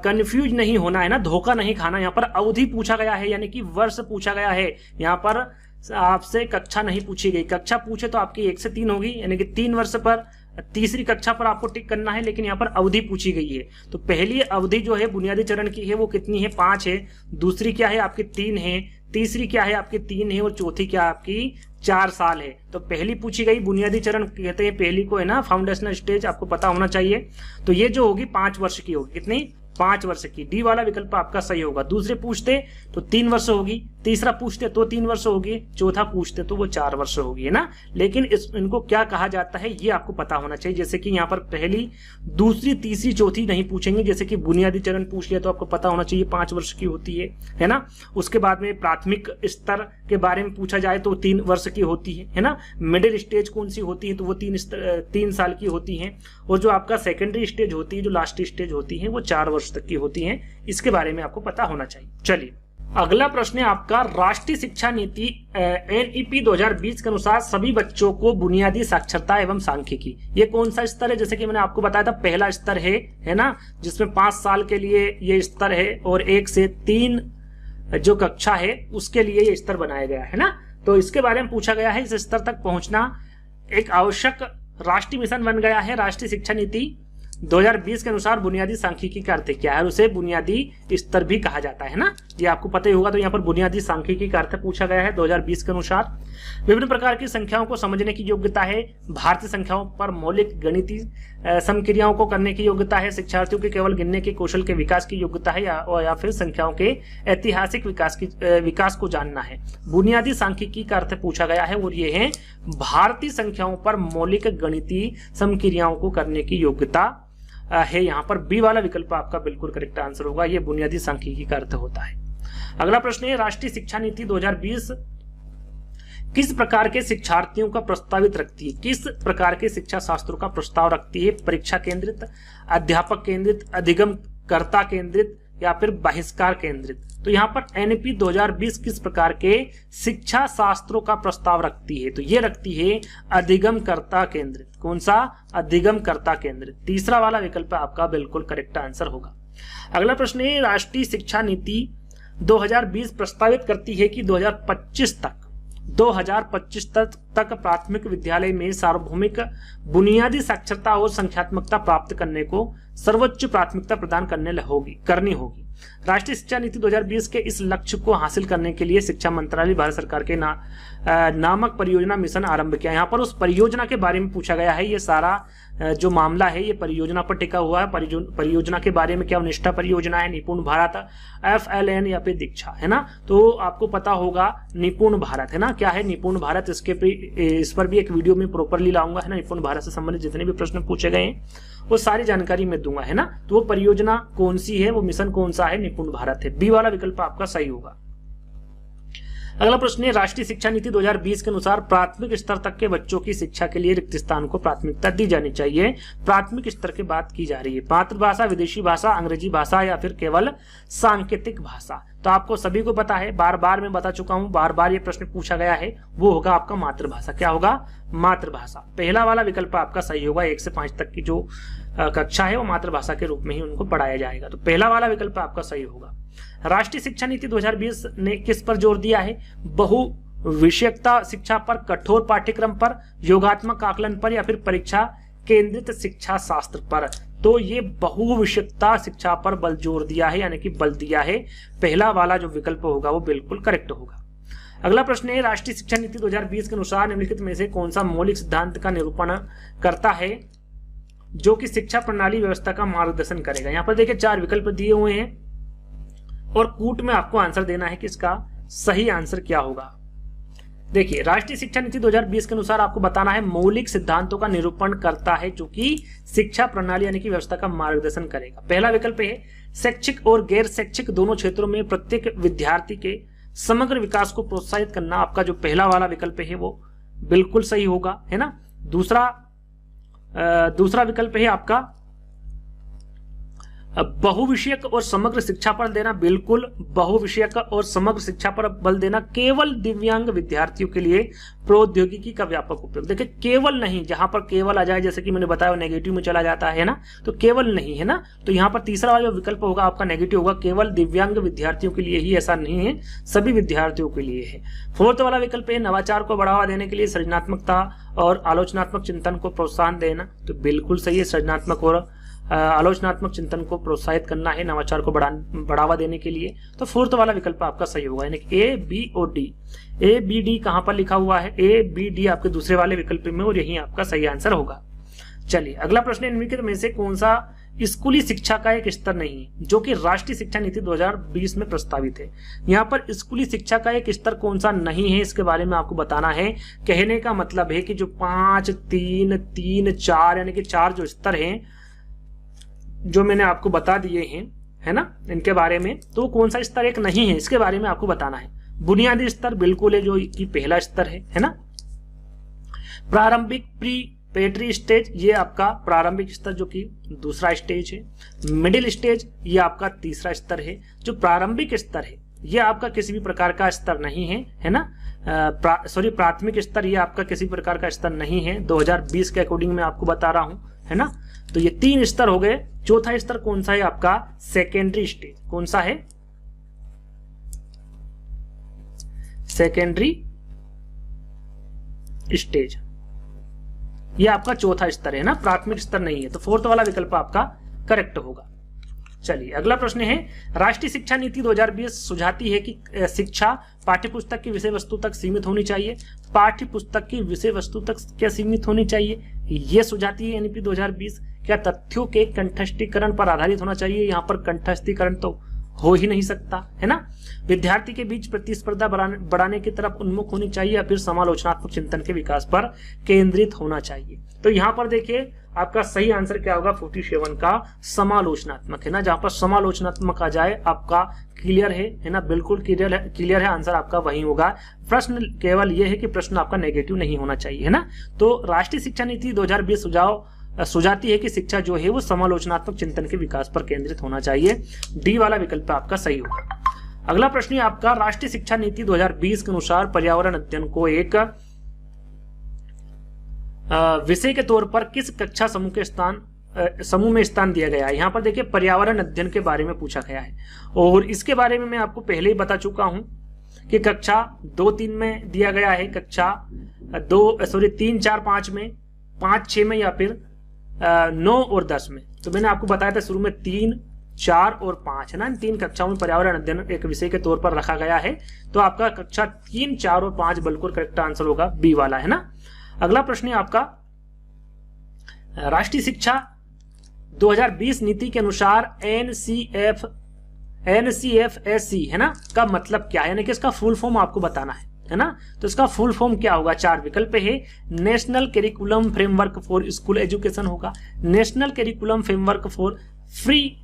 कंफ्यूज नहीं होना है ना, धोखा नहीं खाना। यहाँ पर अवधि पूछा गया है यानी कि वर्ष पूछा गया है। यहाँ पर आपसे कक्षा नहीं पूछी गई। कक्षा पूछे तो आपकी 1 से 3 होगी, यानी कि 3 वर्ष पर तीसरी कक्षा पर आपको टिक करना है, लेकिन यहाँ पर अवधि पूछी गई है। तो पहली अवधि जो है बुनियादी चरण की है वो कितनी है? 5 है। दूसरी क्या है आपकी? 3 है। तीसरी क्या है आपकी? 3 है। और चौथी क्या आपकी? 4 साल है। तो पहली पूछी गई बुनियादी चरण कहते हैं पहली को, है ना, फाउंडेशनल स्टेज आपको पता होना चाहिए। तो ये जो होगी 5 वर्ष की होगी। कितनी? 5 वर्ष की। डी वाला विकल्प आपका सही होगा। दूसरे पूछते तो 3 वर्ष होगी, तीसरा पूछते तो 3 वर्ष होगी, चौथा पूछते तो वो 4 वर्ष होगी, है ना। लेकिन इनको क्या कहा जाता है ये आपको पता होना चाहिए। जैसे कि यहाँ पर पहली, दूसरी, तीसरी, चौथी नहीं पूछेंगे। जैसे कि बुनियादी चरण पूछ लिया तो आपको पता होना चाहिए 5 वर्ष की होती है ना। उसके बाद में प्राथमिक स्तर के बारे में पूछा जाए तो 3 वर्ष की होती है ना। मिडिल स्टेज कौन सी होती है? तो वो 3 साल की होती है। और जो आपका सेकेंडरी स्टेज होती है, जो लास्ट स्टेज होती है, वो 4 वर्ष तक की होती हैं। इसके बारे में आपको पता होना चाहिए। चलिए अगला प्रश्न है आपका, राष्ट्रीय शिक्षा नीति एनईपी 2020 के अनुसार सभी बच्चों को बुनियादी साक्षरता एवं सांख्यिकी, ये कौन सा स्तर है? जैसे कि मैंने आपको बताया था पहला स्तर है ना, जिसमें 5 साल के लिए ये स्तर है और 1 से 3 जो कक्षा है उसके लिए ये स्तर बनाया गया है ना। तो इसके बारे में पूछा गया है। इस स्तर तक पहुंचना एक आवश्यक राष्ट्रीय मिशन बन गया है राष्ट्रीय शिक्षा नीति 2020 के अनुसार बुनियादी सांख्यिकी का अर्थ क्या है, उसे बुनियादी स्तर भी कहा जाता है ना, ये आपको पता ही होगा। तो यहाँ पर बुनियादी सांख्यिकी का अर्थ पूछा गया है 2020 के अनुसार। विभिन्न प्रकार की संख्याओं को समझने की योग्यता है, भारतीय संख्याओं पर मौलिक गणितीय समक्रियाओं को करने की योग्यता है, शिक्षार्थियों के केवल गिनने के कौशल के विकास की योग्यता है, या फिर संख्याओं के ऐतिहासिक विकास को जानना है। बुनियादी सांख्यिकी का अर्थ पूछा गया है और ये है भारतीय संख्याओं पर मौलिक गणितीय समक्रियाओं को करने की योग्यता है। यहाँ पर बी वाला विकल्प आपका बिल्कुल करेक्ट आंसर होगा, ये बुनियादी सांख्यिकी का अर्थ होता है। अगला प्रश्न है, राष्ट्रीय शिक्षा नीति 2020 किस प्रकार के शिक्षार्थियों का प्रस्तावित रखती है, किस प्रकार के शिक्षा शास्त्रों का प्रस्ताव रखती है? परीक्षा केंद्रित, अध्यापक केंद्रित, अधिगमकर्ता केंद्रित या फिर बहिष्कार केंद्रित? तो यहाँ पर एनपी 2020 किस प्रकार के शिक्षा शास्त्रों का प्रस्ताव रखती है? तो ये रखती है अधिगमकर्ता केंद्रित। कौन सा? अधिगमकर्ता केंद्रित। तीसरा वाला विकल्प आपका बिल्कुल करेक्ट आंसर होगा। अगला प्रश्न है, राष्ट्रीय शिक्षा नीति 2020 प्रस्तावित करती है कि 2025 तक प्राथमिक विद्यालय में सार्वभौमिक बुनियादी साक्षरता और संख्यात्मकता प्राप्त करने को सर्वोच्च प्राथमिकता प्रदान करनी होगी। राष्ट्रीय शिक्षा नीति 2020 के इस लक्ष्य को हासिल करने के लिए शिक्षा मंत्रालय भारत सरकार के नामक परियोजना मिशन आरंभ किया। यहाँ पर उस परियोजना के बारे में पूछा गया है। ये सारा जो मामला है ये परियोजना पर टिका हुआ है। परियोजना के बारे में क्या? निष्ठा परियोजना है, निपुण भारत, FLN या फिर दीक्षा, है ना। तो आपको पता होगा निपुण भारत, है ना। क्या है निपुण भारत? इस पर भी एक वीडियो में प्रॉपरली लाऊंगा, है ना। निपुण भारत से संबंधित जितने भी प्रश्न पूछे गए हैं वो सारी जानकारी मैं दूंगा, है ना। तो वो परियोजना कौन सी है, वो मिशन कौन सा है? निपुण भारत है। बी वाला विकल्प आपका सही होगा। अगला प्रश्न है, राष्ट्रीय शिक्षा नीति 2020 के अनुसार प्राथमिक स्तर तक के बच्चों की शिक्षा के लिए रिक्त स्थान को प्राथमिकता दी जानी चाहिए। प्राथमिक स्तर की बात की जा रही है। मातृभाषा, विदेशी भाषा, अंग्रेजी भाषा या फिर केवल सांकेतिक भाषा? तो आपको सभी को पता है, बार बार मैं बता चुका हूं, बार बार ये प्रश्न पूछा गया है, वो होगा आपका मातृभाषा। क्या होगा? मातृभाषा। पहला वाला विकल्प आपका सही होगा। 1 से 5 तक की जो कक्षा है वो मातृभाषा के रूप में ही उनको पढ़ाया जाएगा। तो पहला वाला विकल्प आपका सही होगा। राष्ट्रीय शिक्षा नीति 2020 ने किस पर जोर दिया है? बहुविषयकता शिक्षा पर, कठोर पाठ्यक्रम पर, योगात्मक आकलन पर या फिर परीक्षा केंद्रित शिक्षा शास्त्र पर? तो ये बहुविषयकता शिक्षा पर बल जोर दिया है, यानी कि बल दिया है। पहला वाला जो विकल्प होगा वो बिल्कुल करेक्ट होगा। अगला प्रश्न है, राष्ट्रीय शिक्षा नीति 2020 के अनुसार निम्नलिखित में से कौन सा मौलिक सिद्धांत का निरूपण करता है जो कि शिक्षा प्रणाली व्यवस्था का मार्गदर्शन करेगा? यहाँ पर देखिए 4 विकल्प दिए हुए हैं और कूट में आपको आंसर देना है कि इसका सही आंसर क्या होगा। देखिए, राष्ट्रीय शिक्षा नीति 2020 के अनुसार आपको बताना है मौलिक सिद्धांतों का निरूपण करता है जो कि शिक्षा प्रणाली यानी कि व्यवस्था का मार्गदर्शन करेगा। पहला विकल्प है शैक्षिक और गैर शैक्षिक दोनों क्षेत्रों में प्रत्येक विद्यार्थी के समग्र विकास को प्रोत्साहित करना। आपका जो पहला वाला विकल्प है वो बिल्कुल सही होगा, है ना। दूसरा विकल्प है आपका बहुविषयक और समग्र शिक्षा पर देना। बिल्कुल, बहुविषयक और समग्र शिक्षा पर बल देना केवल दिव्यांग विद्यार्थियों के लिए प्रौद्योगिकी का व्यापक उपयोग। देखिए, केवल नहीं, जहां पर केवल आ जाए जैसे कि मैंने बताया नेगेटिव में चला जाता है ना, तो केवल नहीं, है ना। तो यहाँ पर तीसरा वाला जो विकल्प होगा आपका नेगेटिव होगा, केवल दिव्यांग विद्यार्थियों के लिए ही, ऐसा नहीं है, सभी विद्यार्थियों के लिए है। फोर्थ वाला विकल्प है नवाचार को बढ़ावा देने के लिए सृजनात्मकता और आलोचनात्मक चिंतन को प्रोत्साहन देना। तो बिल्कुल सही है, सृजनात्मक और आलोचनात्मक चिंतन को प्रोत्साहित करना है नवाचार को बढ़ावा देने के लिए। तो फोर्थ वाला विकल्प आपका सही होगा, यानी कि A, B और D। A, B, D कहां पर लिखा हुआ है? A, B, D आपके दूसरे वाले विकल्प में, और यही आपका सही आंसर होगा। चलिए, अगला प्रश्न है, निम्नलिखित में से कौन सा स्कूली शिक्षा का एक स्तर नहीं है जो कि राष्ट्रीय शिक्षा नीति 2020 में प्रस्तावित है? यहाँ पर स्कूली शिक्षा का एक स्तर कौन सा नहीं है, इसके बारे में आपको बताना है। कहने का मतलब है कि जो 5, 3, 3, 4 यानी कि 4 जो स्तर हैं जो मैंने आपको बता दिए हैं, है ना, इनके बारे में, तो कौन सा स्तर एक नहीं है इसके बारे में आपको बताना है। बुनियादी स्तर बिल्कुल है, जो कि पहला स्तर है ना। प्रारंभिक प्रीपेटरी स्टेज, ये आपका प्रारंभिक स्तर जो कि दूसरा स्टेज है। मिडिल स्टेज ये आपका तीसरा स्तर है। जो प्रारंभिक स्तर है ये आपका किसी भी प्रकार का स्तर नहीं है ना। प्राथमिक स्तर ये आपका किसी प्रकार का स्तर नहीं है, 2020 के अकॉर्डिंग मैं आपको बता रहा हूं, है ना। तो ये 3 स्तर हो गए। चौथा स्तर कौन सा है आपका? Secondary stage. कौन सा है? Secondary stage. ये आपका चौथा स्तर है ना, प्राथमिक स्तर नहीं है, तो फोर्थ वाला विकल्प आपका करेक्ट होगा। चलिए अगला प्रश्न है, राष्ट्रीय शिक्षा नीति 2020 सुझाती है कि शिक्षा पाठ्यपुस्तक की विषय वस्तु तक सीमित होनी चाहिए। पाठ्यपुस्तक की विषय वस्तु तक क्या सीमित होनी चाहिए, ये सुझाती है एनईपी 2020। क्या तथ्यों के कंठस्थीकरण पर आधारित होना चाहिए, यहाँ पर कंठस्थीकरण तो हो ही नहीं सकता है ना। विद्यार्थी के बीच प्रतिस्पर्धा बढ़ाने की तरफ उन्मुख होनी चाहिए, या फिर समालोचनात्मक चिंतन के विकास पर केंद्रित होना चाहिए। तो यहाँ पर देखिए आपका सही आंसर क्या होगा, 47 का समालोचनात्मक है ना। जहां पर समालोचनात्मक आ जाए आपका क्लियर है ना, बिल्कुल क्लियर है आंसर आपका वही होगा। प्रश्न केवल यह है कि प्रश्न आपका नेगेटिव नहीं होना चाहिए है ना। तो राष्ट्रीय शिक्षा नीति 2020 सुझाती है कि शिक्षा जो है वो समालोचनात्मक चिंतन के विकास पर केंद्रित होना चाहिए। डी वाला विकल्प आपका सही होगा। अगला प्रश्न है आपका, राष्ट्रीय शिक्षा नीति 2020 के अनुसार पर्यावरण अध्ययन को एक विषय के तौर पर किस कक्षा समूह में स्थान दिया गया है। यहाँ पर देखिए पर्यावरण अध्ययन के बारे में पूछा गया है, और इसके बारे में मैं आपको पहले ही बता चुका हूं कि कक्षा 2-3 में दिया गया है, कक्षा 3, 4, 5 में, 5, 6 में, या फिर 9 और 10 में। तो मैंने आपको बताया था शुरू में 3, 4 और 5 है ना, इन 3 कक्षाओं में पर्यावरण अध्ययन एक विषय के तौर पर रखा गया है। तो आपका कक्षा 3, 4 और 5 बिल्कुल करेक्ट आंसर होगा, बी वाला है ना। अगला प्रश्न है आपका, राष्ट्रीय शिक्षा 2020 नीति के अनुसार NCFSC है ना का मतलब क्या है, यानी कि इसका फुल फॉर्म आपको बताना है ना। तो इसका फुल फॉर्म क्या होगा, 4 विकल्प है। National curriculum framework for school education होगा, national curriculum framework for free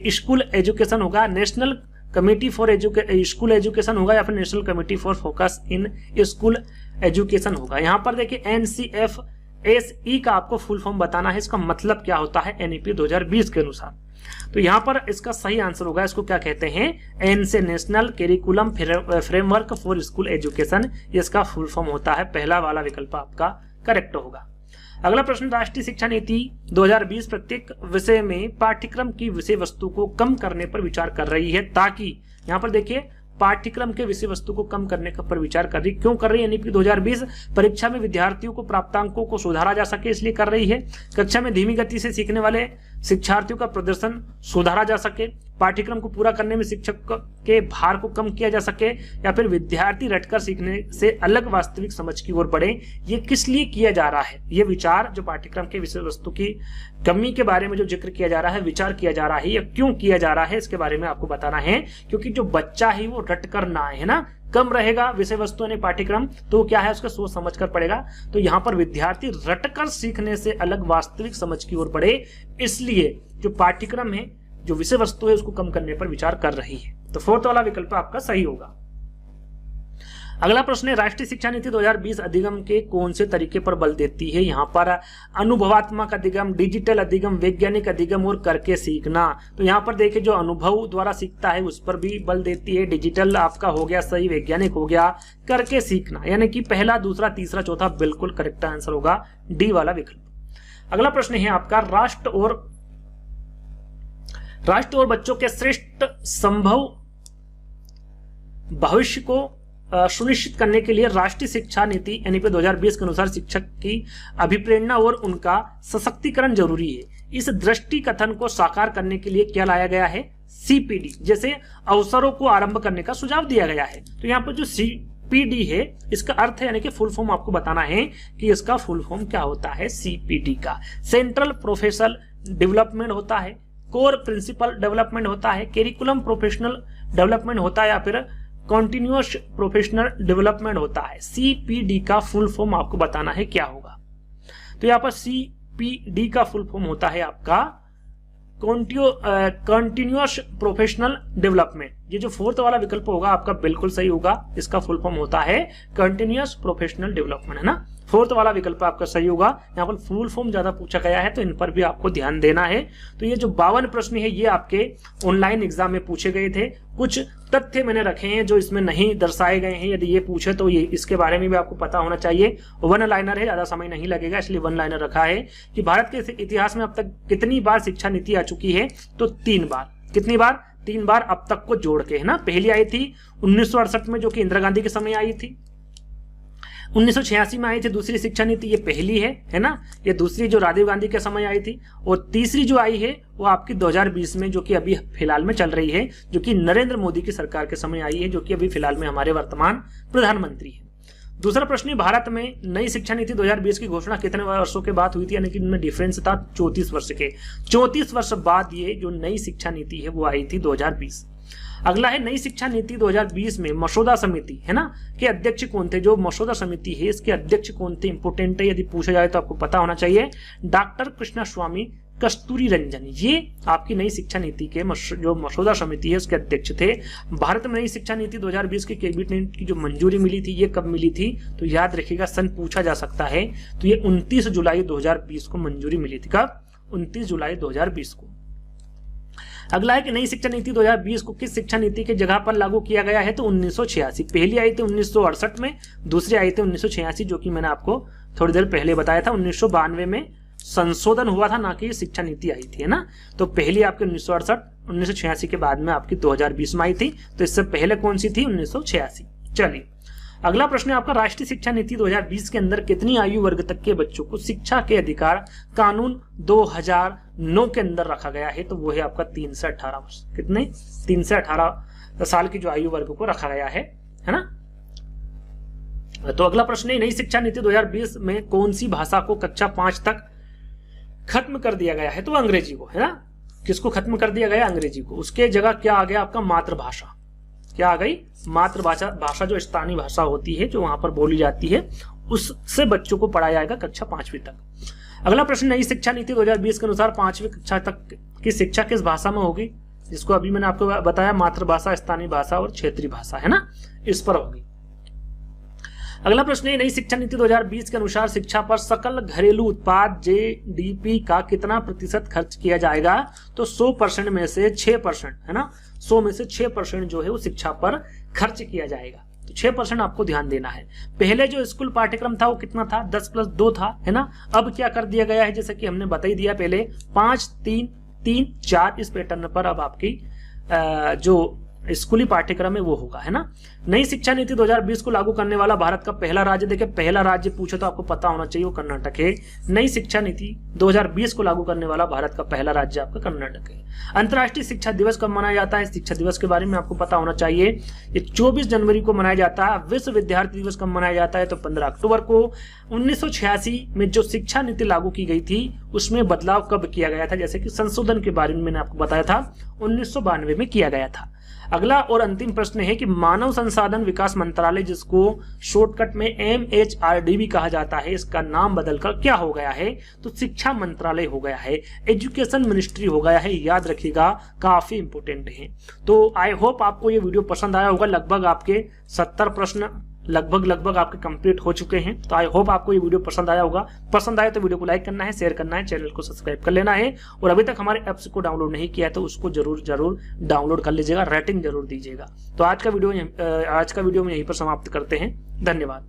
school education होगा, national committee for school education होगा, या फिर national committee for focus in school education होगा। यहां पर देखिए NCFSE का आपको फुल फॉर्म बताना है, इसका मतलब क्या होता है एनईपी 2020 के अनुसार। तो यहां पर इसका सही आंसर होगा, इसको क्या कहते हैं, एन से national curriculum framework for school education, इसका फुल फॉर्म होता है। पहला वाला विकल्प आपका करेक्ट होगा। अगला प्रश्न, राष्ट्रीय शिक्षा नीति 2020 प्रत्येक विषय में पाठ्यक्रम की विषय वस्तु को कम करने पर विचार कर रही है, ताकि यहाँ पर देखिए पाठ्यक्रम के विषय वस्तु को कम करने पर विचार कर रही, क्यों कर रही है, यानी कि 2020 परीक्षा में विद्यार्थियों को प्राप्तांकों को सुधारा जा सके इसलिए कर रही है। कक्षा में धीमी गति से सीखने वाले शिक्षार्थियों का प्रदर्शन सुधारा जा सके, पाठ्यक्रम को पूरा करने में शिक्षक के भार को कम किया जा सके, या फिर विद्यार्थी रटकर सीखने से अलग वास्तविक समझ की ओर बढ़े। ये किस लिए किया जा रहा है, ये विचार जो पाठ्यक्रम के विषय वस्तु की कमी के बारे में जो जिक्र किया जा रहा है, विचार किया जा रहा है, या क्यों किया जा रहा है, इसके बारे में आपको बताना है। क्योंकि जो बच्चा है वो रटकर ना है ना, कम रहेगा विषय वस्तु यानी पाठ्यक्रम, तो क्या है उसका सोच समझ कर पड़ेगा। तो यहाँ पर विद्यार्थी रटकर सीखने से अलग वास्तविक समझ की ओर बढ़े, इसलिए जो पाठ्यक्रम है, जो विषय वस्तु है, उसको कम करने पर विचार कर रही है। तो फोर्थ वाला विकल्प आपका सही होगा। अगला प्रश्न है, राष्ट्रीय शिक्षा नीति 2020 अधिगम के कौन से तरीके पर बल देती है। यहाँ पर अनुभवात्मक अधिगम, डिजिटल अधिगम, वैज्ञानिक अधिगम और करके सीखना। तो यहाँ पर देखिए जो अनुभव द्वारा सीखता है उस पर भी बल देती है। डिजिटल आपका हो गया सही, वैज्ञानिक हो गया, करके सीखना, यानी कि पहला, दूसरा, तीसरा, चौथा बिल्कुल करेक्ट आंसर होगा, डी वाला विकल्प। अगला प्रश्न है आपका, राष्ट्र और बच्चों के श्रेष्ठ संभव भविष्य को सुनिश्चित करने के लिए राष्ट्रीय शिक्षा नीति एनईपी 2020 के अनुसार शिक्षक की अभिप्रेरणा और उनका सशक्तिकरण जरूरी है। इस दृष्टि कथन को साकार करने के लिए क्या लाया गया है, CPD जैसे अवसरों को आरंभ करने का सुझाव दिया गया है। तो यहाँ पर जो CPD है इसका अर्थ है, यानी कि फुल फॉर्म आपको बताना है कि इसका फुल फॉर्म क्या होता है। CPD का सेंट्रल प्रोफेशनल डेवलपमेंट होता है, कोर प्रिंसिपल डेवलपमेंट होता है, करिकुलम प्रोफेशनल डेवलपमेंट होता है, या फिर कॉन्टिन्यूअस प्रोफेशनल डेवलपमेंट होता है। CPD का फुल फॉर्म आपको बताना है क्या होगा। तो यहाँ पर CPD का फुल फॉर्म होता है आपका कॉन्टिन्यूअस प्रोफेशनल डेवलपमेंट। ये जो फोर्थ वाला विकल्प होगा आपका बिल्कुल सही होगा, इसका फुल फॉर्म होता है कंटिन्यूअस प्रोफेशनल डेवलपमेंट, है ना। फोर्थ वाला विकल्प आपका सही होगा। यहाँ पर फुल फॉर्म ज्यादा पूछा गया है तो इन पर भी आपको ध्यान देना है। तो ये जो 52 प्रश्न है ये आपके ऑनलाइन एग्जाम में पूछे गए थे। कुछ तथ्य मैंने रखे हैं जो इसमें नहीं दर्शाए गए हैं, यदि ये पूछे तो ये इसके बारे में भी आपको पता होना चाहिए। वन लाइनर है, ज्यादा समय नहीं लगेगा इसलिए वन लाइनर रखा है कि भारत के इतिहास में अब तक कितनी बार शिक्षा नीति आ चुकी है, तो 3 बार। कितनी बार, 3 बार अब तक को जोड़ के, है ना। पहली आई थी 1968 में जो कि इंदिरा गांधी के समय आई थी, 1986 में आई थी दूसरी शिक्षा नीति, ये पहली है ना, ये दूसरी जो राजीव गांधी के समय आई थी, और तीसरी जो आई है वो आपकी 2020 में, जो कि अभी फिलहाल में चल रही है, जो कि नरेंद्र मोदी की सरकार के समय आई है, जो कि अभी फिलहाल में हमारे वर्तमान प्रधानमंत्री है। दूसरा प्रश्न है, भारत में नई शिक्षा नीति 2020 की घोषणा कितने वर्षों के बाद हुई थी, यानी कि इनमें डिफरेंस था 34 वर्ष के। 34 वर्ष बाद ये जो नई शिक्षा नीति है वो आई थी 2020। अगला है, नई शिक्षा नीति 2020 में मसौदा समिति है ना के अध्यक्ष कौन थे। जो मसौदा समिति है इसके अध्यक्ष कौन थे, इंपोर्टेंट है, यदि पूछा जाए तो आपको पता होना चाहिए। डॉक्टर कृष्णा स्वामी कस्तूरी रंजन, ये आपकी नई शिक्षा नीति के जो मसौदा समिति है उसके अध्यक्ष थे। भारत में नई शिक्षा नीति 2020 की कैबिनेट की जो मंजूरी मिली थी, ये कब मिली थी, तो याद रखिएगा, सन पूछा जा सकता है, तो ये 29 जुलाई 2020 को मंजूरी मिली थी। कब? 29 जुलाई 2020 को। अगला है कि नई शिक्षा नीति 2020 को किस शिक्षा नीति के जगह पर लागू किया गया है, तो 1986। पहली आई थी 1968 में, दूसरी आई थी 1986, जो कि मैंने आपको थोड़ी देर पहले बताया था। 1992 में संशोधन हुआ था, ना कि शिक्षा नीति आई थी, है ना। तो पहली आपकी 1968, 1986 के बाद में आपकी 2020 में आई थी। तो इससे पहले कौन सी थी? 1986। चलिए अगला प्रश्न है आपका, राष्ट्रीय शिक्षा नीति 2020 के अंदर कितनी आयु वर्ग तक के बच्चों को शिक्षा के अधिकार कानून 2009 के अंदर रखा गया है, तो वो है आपका 3 से 18 वर्ष। कितने? 3 से 18 साल की जो आयु वर्ग को रखा गया है ना। तो अगला प्रश्न है, नई शिक्षा नीति 2020 में कौन सी भाषा को कक्षा 5 तक खत्म कर दिया गया है, तो अंग्रेजी को, है ना। किसको खत्म कर दिया गया? अंग्रेजी को। उसके जगह क्या आ गया आपका? मातृभाषा। क्या आ गई? मातृभाषा। भाषा जो स्थानीय भाषा होती है, जो वहां पर बोली जाती है, उससे बच्चों को पढ़ाया जाएगा कक्षा 5वीं तक। अगला प्रश्न, नई शिक्षा नीति 2020 के अनुसार 5वीं कक्षा तक की शिक्षा किस भाषा में होगी, जिसको अभी मैंने आपको बताया, मातृभाषा, स्थानीय भाषा और क्षेत्रीय भाषा, है ना, इस पर होगी। अगला प्रश्न है, नई शिक्षा नीति 2020 के अनुसार शिक्षा पर सकल घरेलू उत्पाद जीडीपी का कितना प्रतिशत खर्च किया जाएगा, तो 100% में से 6%, है ना, 100 में से 6% जो है वो शिक्षा पर खर्च किया जाएगा। तो 6% आपको ध्यान देना है। पहले जो स्कूल पाठ्यक्रम था वो कितना था? 10+2 था, है ना। अब क्या कर दिया गया है, जैसे कि हमने बता ही दिया पहले, 5-3-3-4 इस पैटर्न पर अब आपकी जो स्कूली पाठ्यक्रम है वो होगा, है ना। नई शिक्षा नीति 2020 को लागू करने वाला भारत का पहला राज्य, देखिए पहला राज्य पूछे तो आपको पता होना चाहिए, वो कर्नाटक है। नई शिक्षा नीति 2020 को लागू करने वाला भारत का पहला राज्य आपका कर्नाटक है। अंतर्राष्ट्रीय शिक्षा दिवस कब मनाया जाता है? शिक्षा दिवस के बारे में आपको पता होना चाहिए, ये 24 जनवरी को मनाया जाता है। विश्व विद्यार्थी दिवस कब मनाया जाता है? तो 15 अक्टूबर को। 1986 में जो शिक्षा नीति लागू की गई थी उसमें बदलाव कब किया गया था, जैसे कि संशोधन के बारे में मैंने आपको बताया था, 1992 में किया गया था। अगला और अंतिम प्रश्न है कि मानव संसाधन विकास मंत्रालय, जिसको शॉर्टकट में MHRD भी कहा जाता है, इसका नाम बदलकर क्या हो गया है? तो शिक्षा मंत्रालय हो गया है, एजुकेशन मिनिस्ट्री हो गया है। याद रखिएगा, काफी इंपोर्टेंट है। तो आई होप आपको ये वीडियो पसंद आया होगा। लगभग आपके 70 प्रश्न लगभग आपके कंप्लीट हो चुके हैं। तो आई होप आपको ये वीडियो पसंद आया होगा। पसंद आए तो वीडियो को लाइक करना है, शेयर करना है, चैनल को सब्सक्राइब कर लेना है, और अभी तक हमारे ऐप्स को डाउनलोड नहीं किया है तो उसको जरूर डाउनलोड कर लीजिएगा, रेटिंग जरूर दीजिएगा। तो आज का वीडियो में यहीं पर समाप्त करते हैं। धन्यवाद।